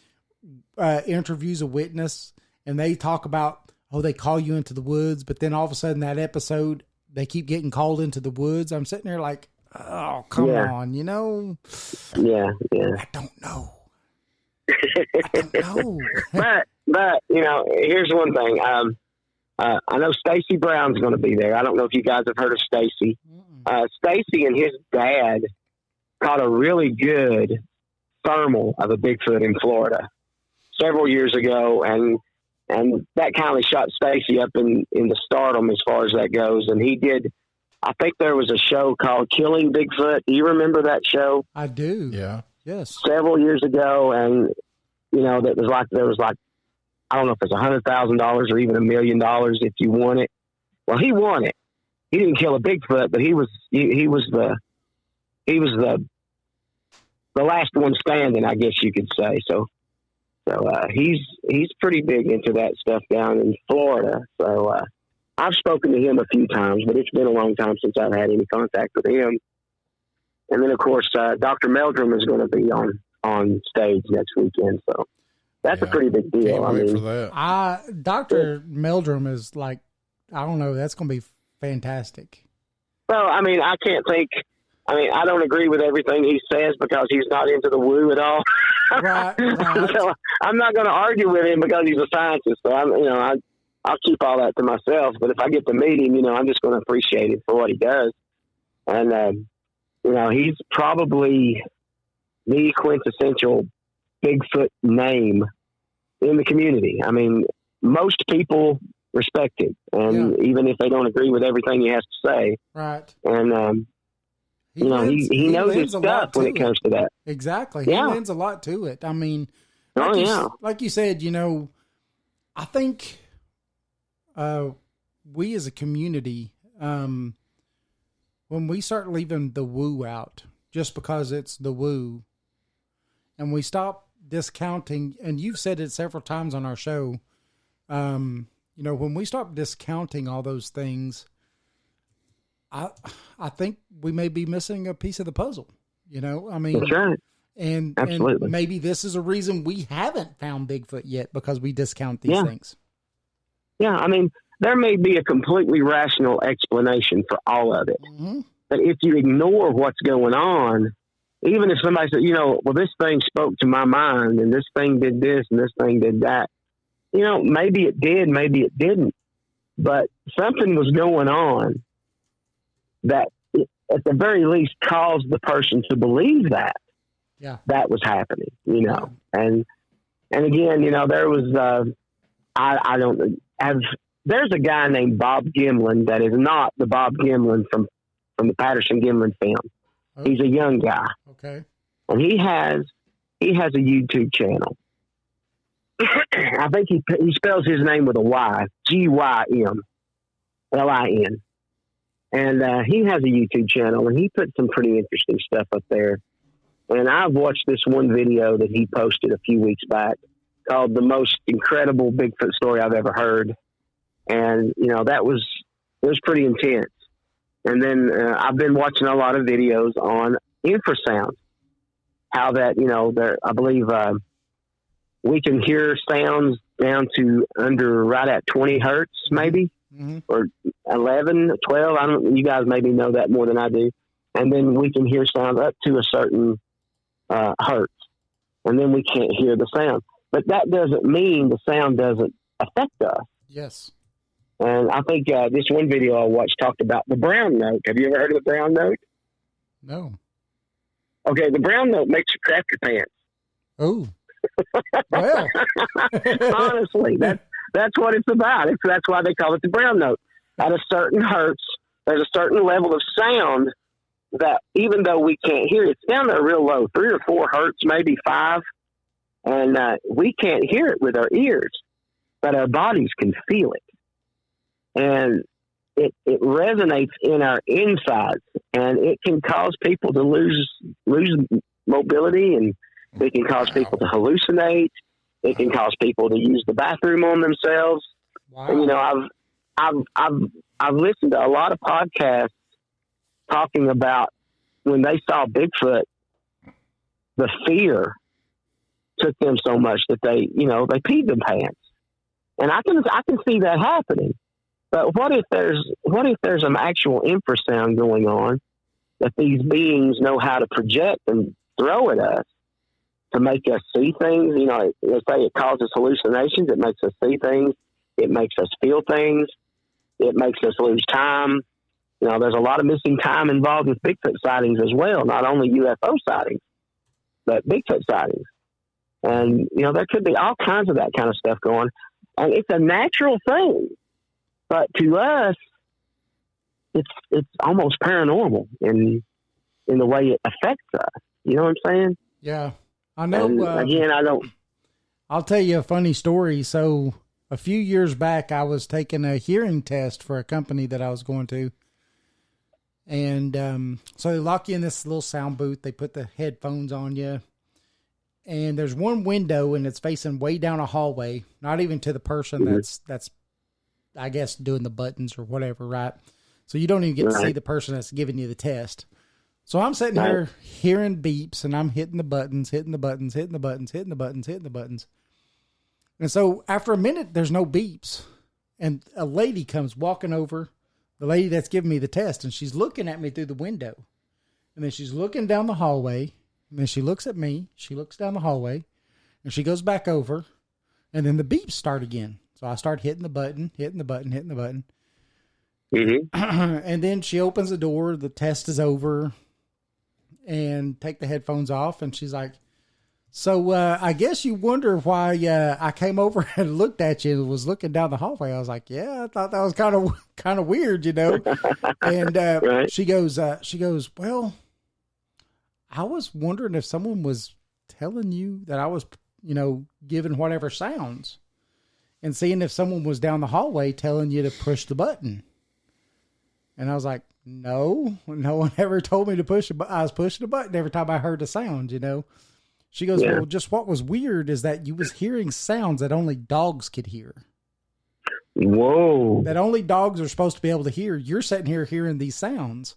interviews a witness and they talk about, oh, they call you into the woods, but then all of a sudden that episode they keep getting called into the woods. I'm sitting there like, oh, come on, you know? Yeah. I don't know. but you know, here's one thing. I know Stacy Brown's going to be there. I don't know if you guys have heard of Stacy. Stacy and his dad caught a really good thermal of a Bigfoot in Florida several years ago, and that kind of shot Stacy up in the stardom as far as that goes. And he did. I think there was a show called Killing Bigfoot. Do you remember that show? I do. Yeah. Yes. Several years ago, and you know there was like I don't know if it's $100,000 or even $1 million if you won it. Well, he won it. He didn't kill a Bigfoot, but he was the last one standing, I guess you could say. So he's pretty big into that stuff down in Florida. So I've spoken to him a few times, but it's been a long time since I've had any contact with him. And then, of course, Dr. Meldrum is going to be on stage next weekend. So that's a pretty big deal. Can't wait for that. Dr. Meldrum is like, I don't know, that's going to be fantastic. Well, I mean, I don't agree with everything he says because he's not into the woo at all. Right. So I'm not going to argue with him because he's a scientist. So I'll keep all that to myself. But if I get to meet him, I'm just going to appreciate him for what he does. And, he's probably the quintessential Bigfoot name in the community. I mean, most people respect him, and even if they don't agree with everything he has to say, right? And he knows his stuff when it comes to that. Exactly, he lends a lot to it. I mean, like you said, I think we as a community, when we start leaving the woo out just because it's the woo, and we stop discounting, and you've said it several times on our show, when we start discounting all those things, I think we may be missing a piece of the puzzle. I mean, that's right. And maybe this is a reason we haven't found Bigfoot yet, because we discount these things. Yeah, I mean, there may be a completely rational explanation for all of it. Mm-hmm. But if you ignore what's going on, even if somebody said, well, this thing spoke to my mind, and this thing did this, and this thing did that, maybe it did, maybe it didn't. But something was going on that, at the very least, caused the person to believe that that was happening, And again, there was, I don't have, there's a guy named Bob Gimlin that is not the Bob Gimlin from the Patterson-Gimlin film. Oh. He's a young guy. Okay. And he has a YouTube channel. I think he spells his name with a Y, Gymlin. And he has a YouTube channel, and he put some pretty interesting stuff up there. And I've watched this one video that he posted a few weeks back called "The Most Incredible Bigfoot Story I've Ever Heard." And, it was pretty intense. And then I've been watching a lot of videos on infrasound, how that, I believe we can hear sounds down to right at 20 hertz, maybe, or 11, 12. You guys maybe know that more than I do. And then we can hear sounds up to a certain hertz, and then we can't hear the sound. But that doesn't mean the sound doesn't affect us. Yes. And I think this one video I watched talked about the brown note. Have you ever heard of the brown note? No. Okay, the brown note makes you crap your pants. Oh. Well. Honestly, that's what it's about. That's why they call it the brown note. At a certain hertz, there's a certain level of sound that even though we can't hear, it's down there real low, 3 or 4 hertz, maybe 5, and we can't hear it with our ears, but our bodies can feel it, and it resonates in our insides, and it can cause people to lose mobility, and it can cause people to hallucinate. It can cause people to use the bathroom on themselves. Wow. And, you know, I've listened to a lot of podcasts talking about when they saw Bigfoot, the fear took them so much that they peed their pants. And I can see that happening. But what if there's an actual infrasound going on that these beings know how to project and throw at us to make us see things? You know, they say it causes hallucinations. It makes us see things. It makes us feel things. It makes us lose time. You know, there's a lot of missing time involved with Bigfoot sightings as well, not only UFO sightings, but Bigfoot sightings. And, you know, there could be all kinds of that kind of stuff going. And it's a natural thing. But to us, it's almost paranormal in the way it affects us. You know what I'm saying? Yeah. I know. And again, I don't. I'll tell you a funny story. So a few years back, I was taking a hearing test for a company that I was going to. And so they lock you in this little sound booth. They put the headphones on you. And there's one window, and it's facing way down a hallway, not even to the person that's I guess, doing the buttons or whatever, right? So you don't even get to see the person that's giving you the test. So I'm sitting here hearing beeps, and I'm hitting the buttons. And so after a minute, there's no beeps. And a lady comes walking over, the lady that's giving me the test, and she's looking at me through the window. And then she's looking down the hallway, and then she looks at me. She looks down the hallway, and she goes back over, and then the beeps start again. So I start hitting the button. Mm-hmm. And then she opens the door. The test is over, and take the headphones off. And she's like, so I guess you wonder why I came over and looked at you and was looking down the hallway. I was like, yeah, I thought that was kind of weird, you know? And she goes, well, I was wondering if someone was telling you that I was, you know, giving whatever sounds. And seeing if someone was down the hallway telling you to push the button. And I was like, no one ever told me to push it. But I was pushing the button every time I heard a sound, you know. She goes, well, just what was weird is that you was hearing sounds that only dogs could hear. Whoa. That only dogs are supposed to be able to hear. You're sitting here hearing these sounds.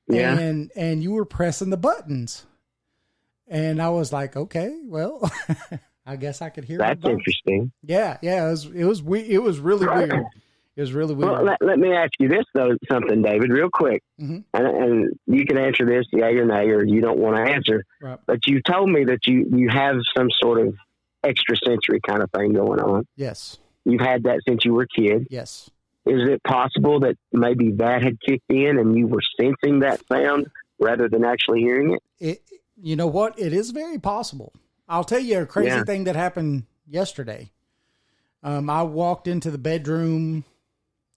Yeah. And you were pressing the buttons. And I was like, okay, well... I guess I could hear. That's interesting. Yeah. It was really weird. It was really weird. Well, let me ask you this though, something, David, real quick, and you can answer this, yay or nay, or you don't want to answer. Right. But you told me that you have some sort of extrasensory kind of thing going on. Yes. You've had that since you were a kid. Yes. Is it possible that maybe that had kicked in and you were sensing that sound rather than actually hearing it? You know what? It is very possible. I'll tell you a crazy thing that happened yesterday. I walked into the bedroom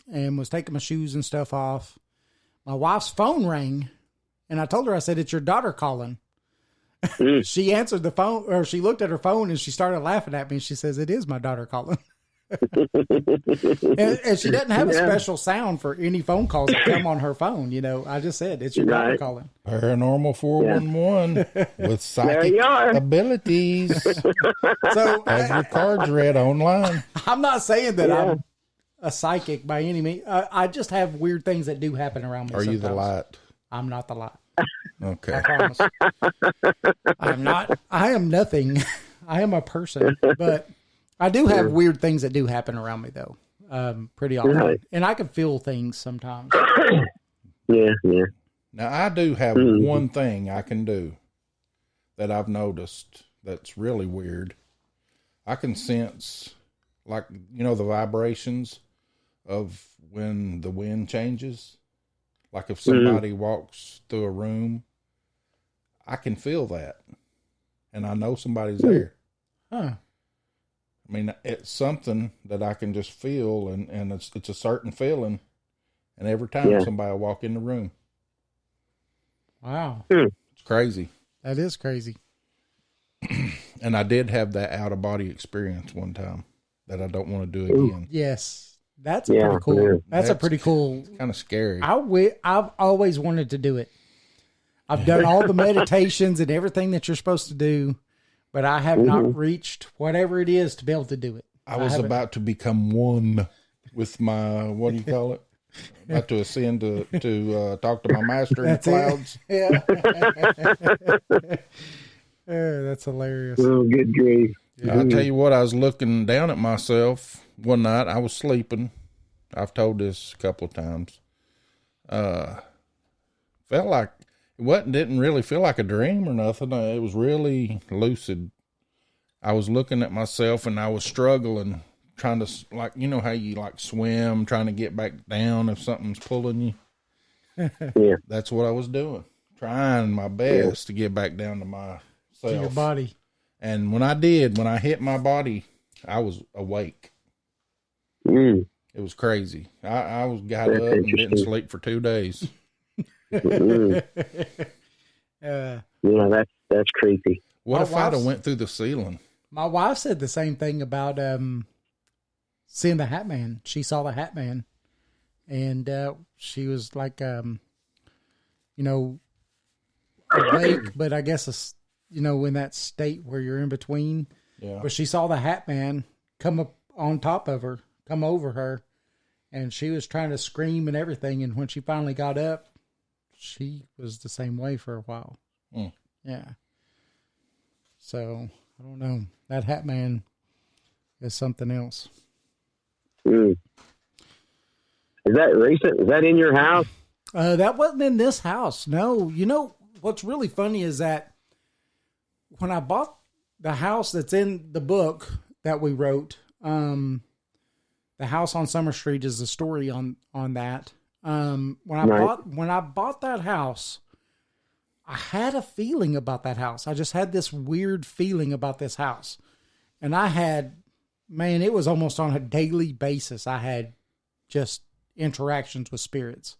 and was taking my shoes and stuff off. My wife's phone rang, and I told her, I said, it's your daughter calling. She answered the phone, or she looked at her phone, and she started laughing at me. She says, it is my daughter calling. and she doesn't have a special sound for any phone calls that come on her phone. You know, I just said, it's your daughter calling. Paranormal 411 with psychic abilities. So have your cards read online. I'm not saying that I'm a psychic by any means. I just have weird things that do happen around me. Are you the light? I'm not the light. Okay. I promise. I'm not. I am nothing. I am a person, but I do have weird things that do happen around me, though, pretty often. And I can feel things sometimes. Yeah. Now, I do have one thing I can do that I've noticed that's really weird. I can sense, like, you know, the vibrations of when the wind changes. Like if somebody walks through a room, I can feel that. And I know somebody's there. Huh. I mean, it's something that I can just feel, and it's a certain feeling. And every time somebody will walk in the room. Wow. It's crazy. That is crazy. And I did have that out of body experience one time that I don't want to do again. Yes. That's pretty cool. Yeah. That's a pretty cool. Kind of scary. I've always wanted to do it. I've done all the meditations and everything that you're supposed to do, but I have not reached whatever it is to be able to do it. I was about to become one with my, what do you call it? About to ascend to talk to my master in the clouds. Yeah. That's hilarious. Oh, good grief. I'll tell you what, I was looking down at myself one night. I was sleeping. I've told this a couple of times. Felt like didn't really feel like a dream or nothing. It was really lucid. I was looking at myself and I was struggling, trying to, like, you know how you like swim, trying to get back down if something's pulling you. Yeah. That's what I was doing, trying my best to get back down to myself. To your body. And when I hit my body, I was awake. Mm. It was crazy. I got up and didn't sleep for 2 days. Yeah, that's creepy. What if I'd have went through the ceiling? My wife said the same thing about seeing the Hat Man. She saw the Hat Man, and she was like, awake, but I guess in that state where you're in between. Yeah. But she saw the Hat Man come up on top of her, come over her, and she was trying to scream and everything. And when she finally got up, she was the same way for a while. Mm. Yeah. So I don't know. That Hat Man is something else. Mm. Is that recent? Is that in your house? That wasn't in this house. No. You know, what's really funny is that when I bought the house that's in the book that we wrote, the house on Summer Street is the story on that. When I bought that house, I had a feeling about that house. I just had this weird feeling about this house. And it was almost on a daily basis. I had just interactions with spirits.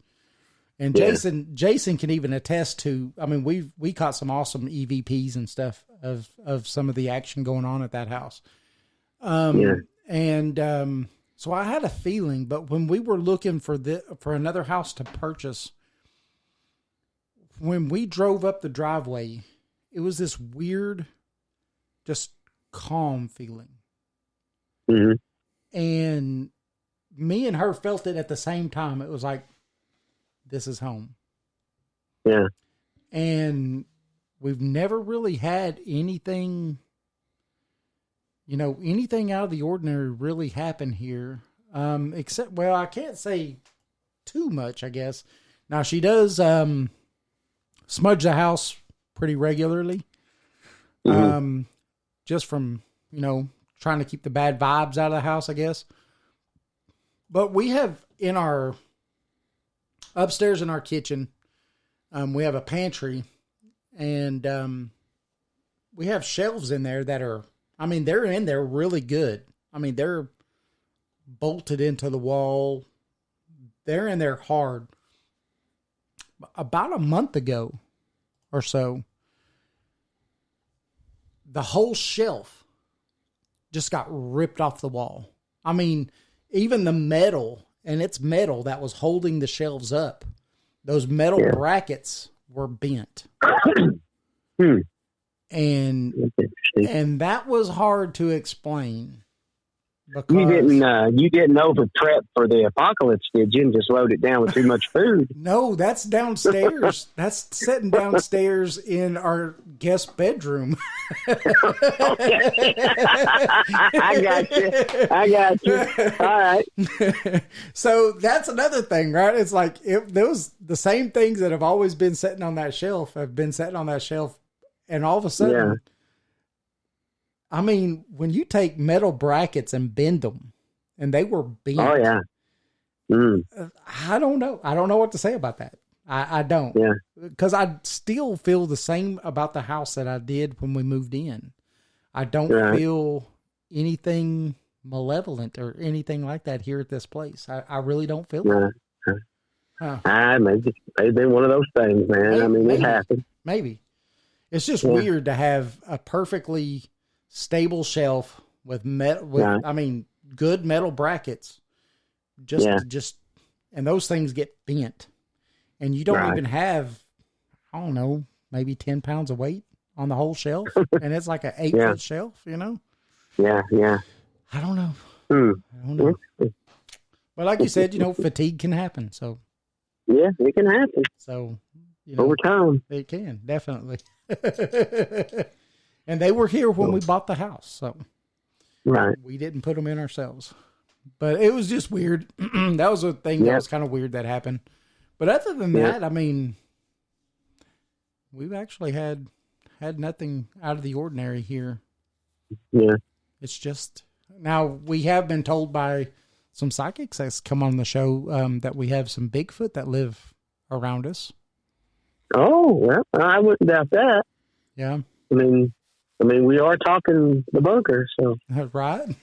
And Jason can even attest to, I mean, we caught some awesome EVPs and stuff of some of the action going on at that house. So I had a feeling, but when we were looking for another house to purchase, when we drove up the driveway, it was this weird, just calm feeling. Mm-hmm. And me and her felt it at the same time. It was like, this is home. Yeah. And we've never really had anything, anything out of the ordinary really happen here. Except, I can't say too much, I guess. Now, she does smudge the house pretty regularly. Mm-hmm. Just from, trying to keep the bad vibes out of the house, I guess. But we have in our upstairs in our kitchen, we have a pantry, and we have shelves in there that are, they're in there really good. They're bolted into the wall. They're in there hard. About a month ago or so, the whole shelf just got ripped off the wall. Even the metal, and it's metal that was holding the shelves up, those metal brackets were bent. And that was hard to explain. Because you didn't over prep for the apocalypse, did you? And just load it down with too much food. No, that's downstairs. That's sitting downstairs in our guest bedroom. I got you. All right. So that's another thing, right? It's like the same things that have always been sitting on that shelf have been sitting on that shelf, and all of a sudden. Yeah. When you take metal brackets and bend them, and they were bent. Oh, yeah. Mm. I don't know. I don't know what to say about that. I don't. Yeah. Because I still feel the same about the house that I did when we moved in. I don't feel anything malevolent or anything like that here at this place. I really don't feel it. Maybe it's been one of those things, man. I mean, it happened. Maybe. It's just weird to have a perfectly stable shelf with I mean, good metal brackets. Just, and those things get bent, and you don't even have, I don't know, maybe 10 pounds of weight on the whole shelf, and it's like an 8-foot shelf, you know? Yeah. I don't know. I don't know. But like you said, you know, fatigue can happen. So yeah, it can happen. So, you know, over time, it can definitely. And they were here when we bought the house, so we didn't put them in ourselves. But it was just weird. That was a thing that was kind of weird that happened. But other than that, I mean, we've actually had nothing out of the ordinary here. Yeah. It's just, now we have been told by some psychics that's come on the show that we have some Bigfoot that live around us. Oh, well, I wouldn't doubt that. Yeah. I mean, we are talking the bunker, so. Right.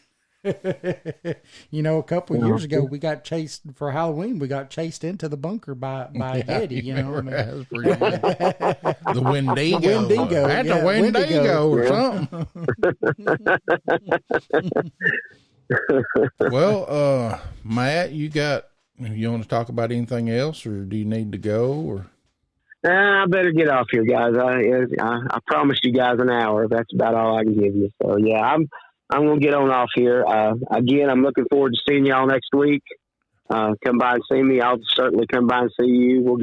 You know, a couple of years ago, we got chased for Halloween. We got chased into the bunker by a Yeti. You know, that was pretty good. The Wendigo. Wendigo. That's a Wendigo or something. Well, Matt, you want to talk about anything else, or do you need to go? Or I better get off here, guys. I promised you guys an hour. That's about all I can give you. So yeah, I'm going to get on off here. Again, I'm looking forward to seeing y'all next week. Come by and see me. I'll certainly come by and see you. We'll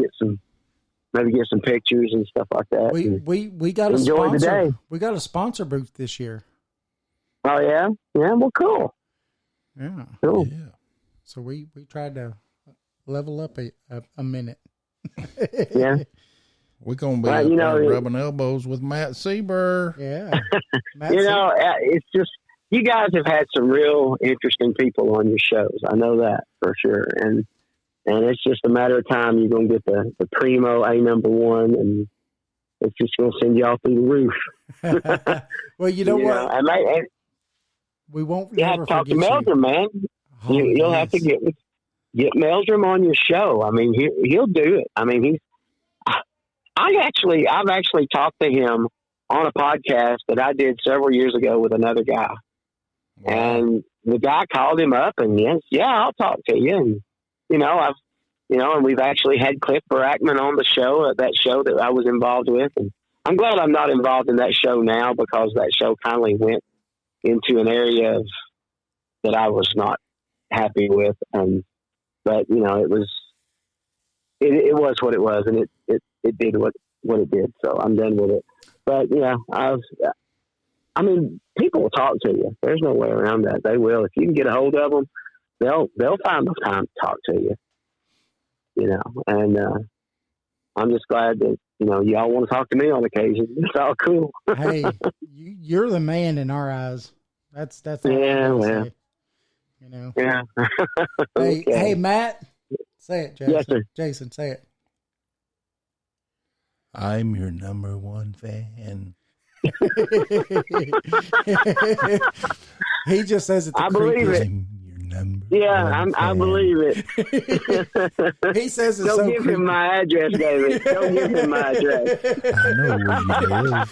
maybe get some pictures and stuff like that. We got a sponsor. We got a sponsor booth this year. Oh yeah? Yeah, well cool. Yeah. Cool. Yeah. So we tried to level up a minute. Yeah. We're going to be rubbing elbows with Matt Seeber. Yeah. It's just, you guys have had some real interesting people on your shows. I know that for sure. And it's just a matter of time. You're going to get the primo number one, and it's just going to send y'all through the roof. Well, you know what? We won't. You have to talk to Meldrum, man. You'll have to get Meldrum on your show. I mean, he'll do it. I mean, I've actually talked to him on a podcast that I did several years ago with another guy. Wow. And the guy called him up and I'll talk to you. And, and we've actually had Cliff Barackman on the show, that show that I was involved with. And I'm glad I'm not involved in that show now, because that show kindly went into an area that I was not happy with. But it was what it was, and it did what it did. So I'm done with it. But people will talk to you. There's no way around that. They will. If you can get a hold of them, they'll find the time to talk to you. And I'm just glad that y'all want to talk to me on occasion. It's all cool. Hey, you're the man in our eyes. That's all say. Yeah. Okay. Hey, Matt, say it, Jason. Yes, sir. Jason, say it. I'm your number one fan. He just says it. I believe it. I believe it. He says it's Don't so give creepy. him my address, David. Don't give him my address. I know where you live.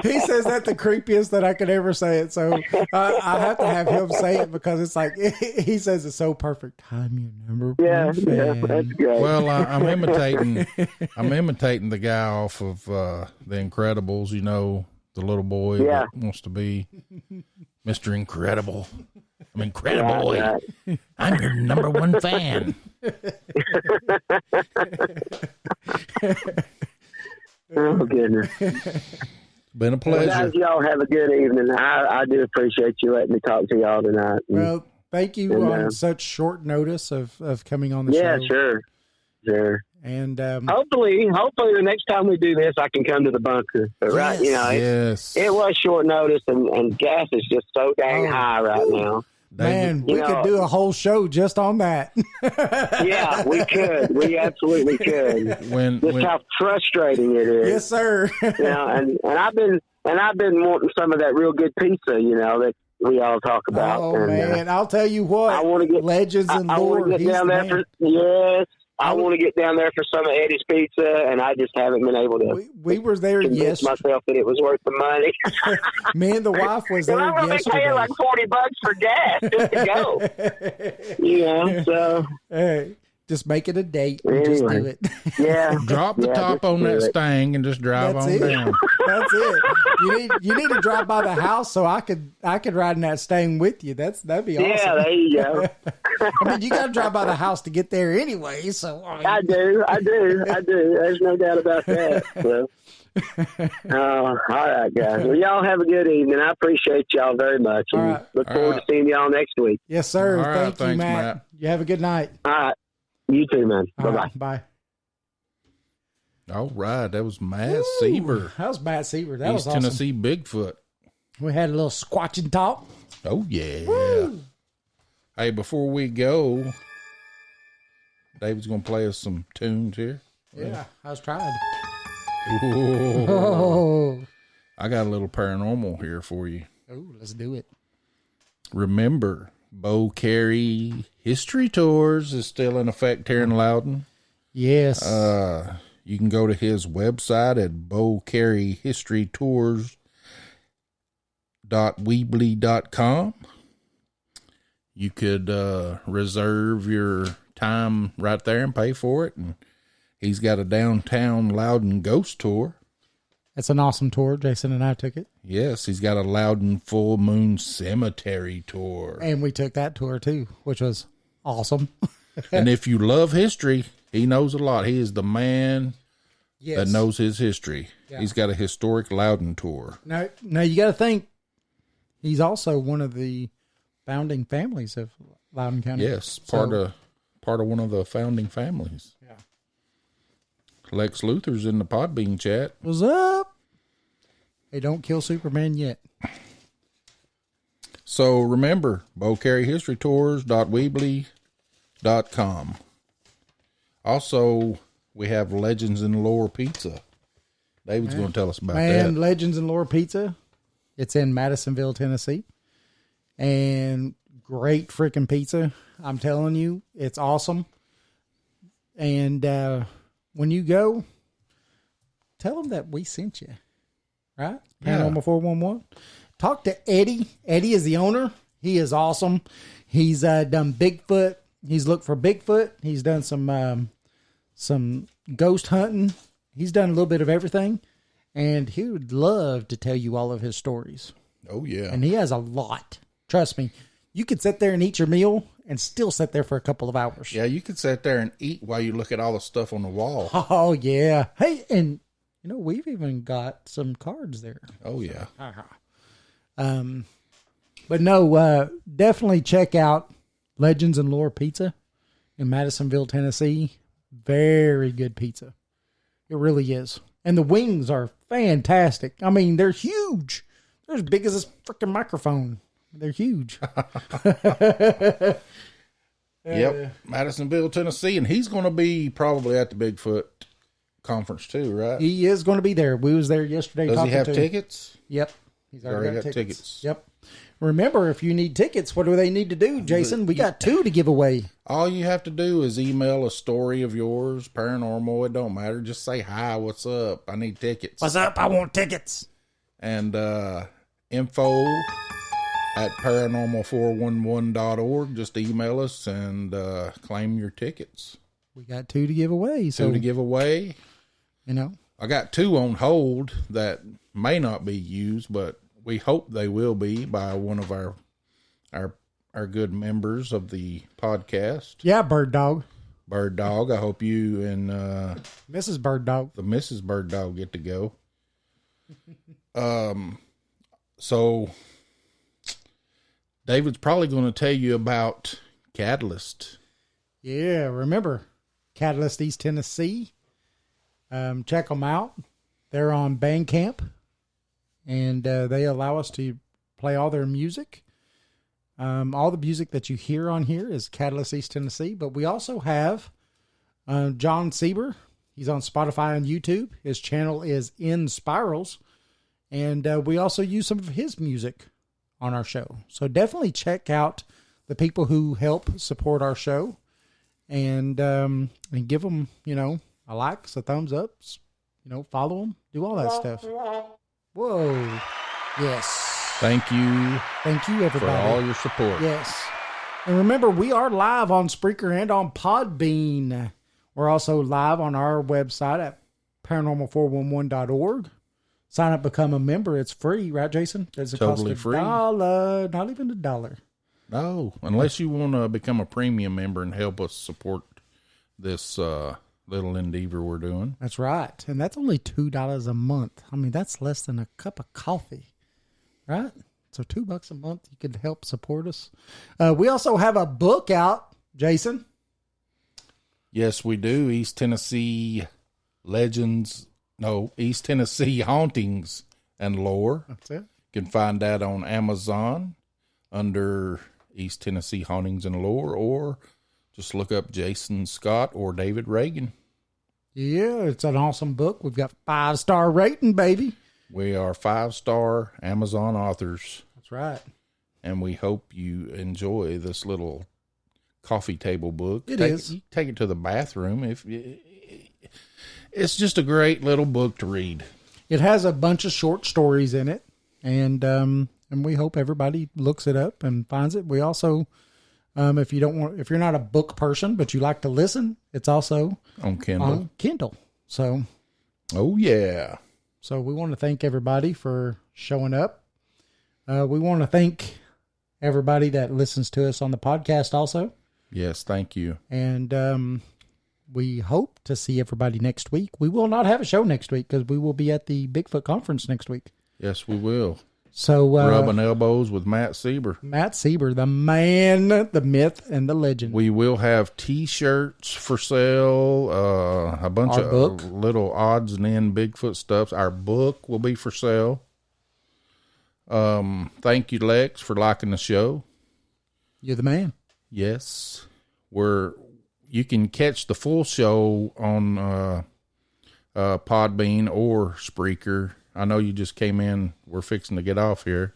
He says that the creepiest that I could ever say it. So I have to have him say it, because it's like, he says it's so perfect. I'm your number one fan. Yeah, that's great. Well, I'm imitating the guy off of The Incredibles, the little boy that wants to be Mr. Incredible. I'm Incredible. Right. I'm your number one fan. Oh, goodness. Been a pleasure. Well, guys, y'all have a good evening. I do appreciate you letting me talk to y'all tonight. Well, thank you on such short notice of coming on the show. Yeah, sure. And hopefully the next time we do this, I can come to the bunker. But it was short notice, and gas is just so dang high right now. Man, we could do a whole show just on that. Yeah, we could. We absolutely could. Just how frustrating it is. Yes, sir. And I've been wanting some of that real good pizza. we all talk about. Oh, and, man. I'll tell you what. I want to get Legends and I Lore. want to get down there for I want to get down there for some of Eddie's pizza, and I just haven't been able to. We were there convince yesterday. myself that it was worth the money. Me and the wife was there I'm going to be yesterday. paying like $40 for gas just to go. You know, so Hey, just make it a date and just do Anyway. it. yeah. Drop the Yeah, top just on do that it. Stang and just drive That's on it. down. That's it. You need to drive by the house so I could ride in that Stang with you. That'd be awesome. Yeah, there you go. I mean, you got to drive by the house to get there anyway. So I mean, I do. There's no doubt about that. So. All right, guys. Well, y'all have a good evening. I appreciate y'all very much. And All right. look forward to seeing y'all next week. yes, sir. All right, Thank you, thanks, Matt. Matt. You have a good night. All right. You too, man. All Bye-bye. right, bye. All right, that was Matt Seeber. That was Matt Seeber. That was East awesome. Tennessee Bigfoot. We had a little squatching talk. Oh, yeah. Hey, before we go, David's going to play us some tunes here. Yeah, I was trying. Ooh. Oh, I got a little paranormal here for you. let's do it. Remember, Bo Carey History Tours is still in effect here in Loudon. Yes. You can go to his website at bocareyhistorytours.weebly.com. You could reserve your time right there and pay for it. And he's got a downtown Loudon ghost tour. It's an awesome tour. Jason and I took it. Yes, he's got a Loudon full moon cemetery tour. And we took that tour too, which was awesome. And if you love history, he knows a lot. He is the man Yes. that knows his history. Yeah. He's got a historic Loudon tour. Now you got to think he's also one of the founding families of Loudoun County. Yes, part of one of the founding families. Yeah. Lex Luthor's in the Podbean chat. What's up? Hey, don't kill Superman yet. So remember, bocareyhistorytours.weebly.com. Also, we have Legends in Lore Pizza. David's going to tell us about that. Legends and Lore Pizza. It's in Madisonville, Tennessee. And great freaking pizza. I'm telling you, it's awesome. And when you go, tell them that we sent you. Right? Yeah. Paranormal 411. Talk to Eddie. Eddie is the owner. He is awesome. He's done Bigfoot. He's looked for Bigfoot. He's done some ghost hunting. He's done a little bit of everything. And he would love to tell you all of his stories. Oh, yeah. And he has a lot. Trust me. You could sit there and eat your meal and still sit there for a couple of hours. Yeah, you could sit there and eat while you look at all the stuff on the wall. Oh, yeah. Hey, and, you know, we've even got some cards there. Oh, yeah. But no, definitely check out Legends and Lore Pizza in Madisonville, Tennessee. Very good pizza. It really is. And the wings are fantastic. I mean, they're huge. They're as big as this freaking microphone. They're huge. Yep. Madisonville, Tennessee. And he's going to be probably at the Bigfoot conference too, right? He is going to be there. We was there yesterday. Does he talking have to him. tickets? Yep. He's already got tickets. tickets. Yep. Remember, if you need tickets, what do they need to do, Jason? We got 2 to give away. All you have to do is email a story of yours, paranormal, it don't matter. Just say, hi, what's up? I need tickets. What's up? I want tickets. And info at paranormal411.org. Just email us and claim your tickets. We got 2 to give away. So, 2 to give away. you know, I got 2 on hold that may not be used, but we hope they will be by one of our good members of the podcast. yeah, Bird Dog. Bird Dog. I hope you and Mrs. Bird Dog. the Mrs. Bird Dog get to go. So David's probably going to tell you about Catalyst. Yeah, remember, Catalyst East Tennessee. Check them out. They're on Bandcamp, and they allow us to play all their music. All the music that you hear on here is Catalyst East Tennessee, but we also have John Seeber. He's on Spotify and YouTube. His channel is In Spirals, and we also use some of his music on our show. So definitely check out the people who help support our show, and give them, a like, a thumbs up, follow them, do all that stuff. Whoa. Yes. Thank you everybody, for all your support. Yes. And remember, we are live on Spreaker and on Podbean. We're also live on our website at paranormal411.org. Sign up, become a member. It's free, right, Jason? Does it Totally cost free. $1? Not even $1. No, unless you want to become a premium member and help us support this little endeavor we're doing. That's right. And that's only $2 a month. I mean, that's less than a cup of coffee, right? So $2 a month, you could help support us. We also have a book out, Jason. Yes, we do. East Tennessee Hauntings and Lore. That's it. You can find that on Amazon under East Tennessee Hauntings and Lore, or just look up Jason Scott or David Reagan. Yeah, it's an awesome book. We've got 5-star rating, baby. We are 5-star Amazon authors. That's right. And we hope you enjoy this little coffee table book. It is. You take it to the bathroom. It's just a great little book to read. It has a bunch of short stories in it, and we hope everybody looks it up and finds it. We also, if you're not a book person but you like to listen, it's also on Kindle. So, oh yeah. So we want to thank everybody for showing up. We want to thank everybody that listens to us on the podcast also. Yes, thank you. And we hope to see everybody next week. We will not have a show next week because we will be at the Bigfoot Conference next week. Yes, we will. So rubbing elbows with Matt Seeber. Matt Seeber, the man, the myth, and the legend. We will have T-shirts for sale, a bunch of little odds and end Bigfoot stuff. Our book will be for sale. Thank you, Lex, for liking the show. You're the man. Yes. You can catch the full show on Podbean or Spreaker. I know you just came in. We're fixing to get off here.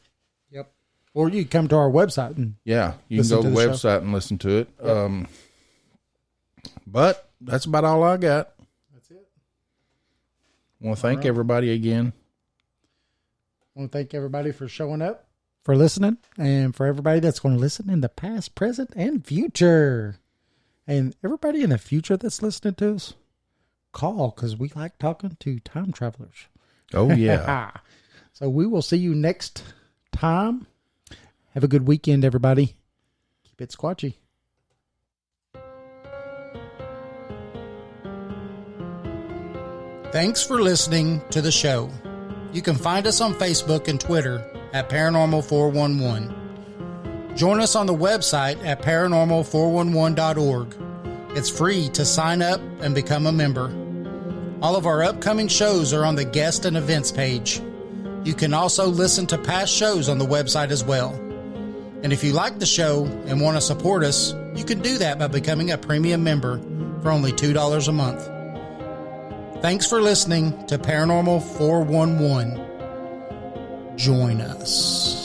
Yep. Or you can come to our website and you can go to the website show and listen to it. Yep. But that's about all I got. That's it. I want to thank everybody again. I want to thank everybody for showing up, for listening, and for everybody that's going to listen in the past, present, and future. And everybody in the future that's listening to us, call, because we like talking to time travelers. Oh, yeah. So we will see you next time. Have a good weekend, everybody. Keep it squatchy. Thanks for listening to the show. You can find us on Facebook and Twitter at Paranormal411. Join us on the website at paranormal411.org. It's free to sign up and become a member. All of our upcoming shows are on the guest and events page. You can also listen to past shows on the website as well. And if you like the show and want to support us, you can do that by becoming a premium member for only $2 a month. Thanks for listening to Paranormal 411. Join us.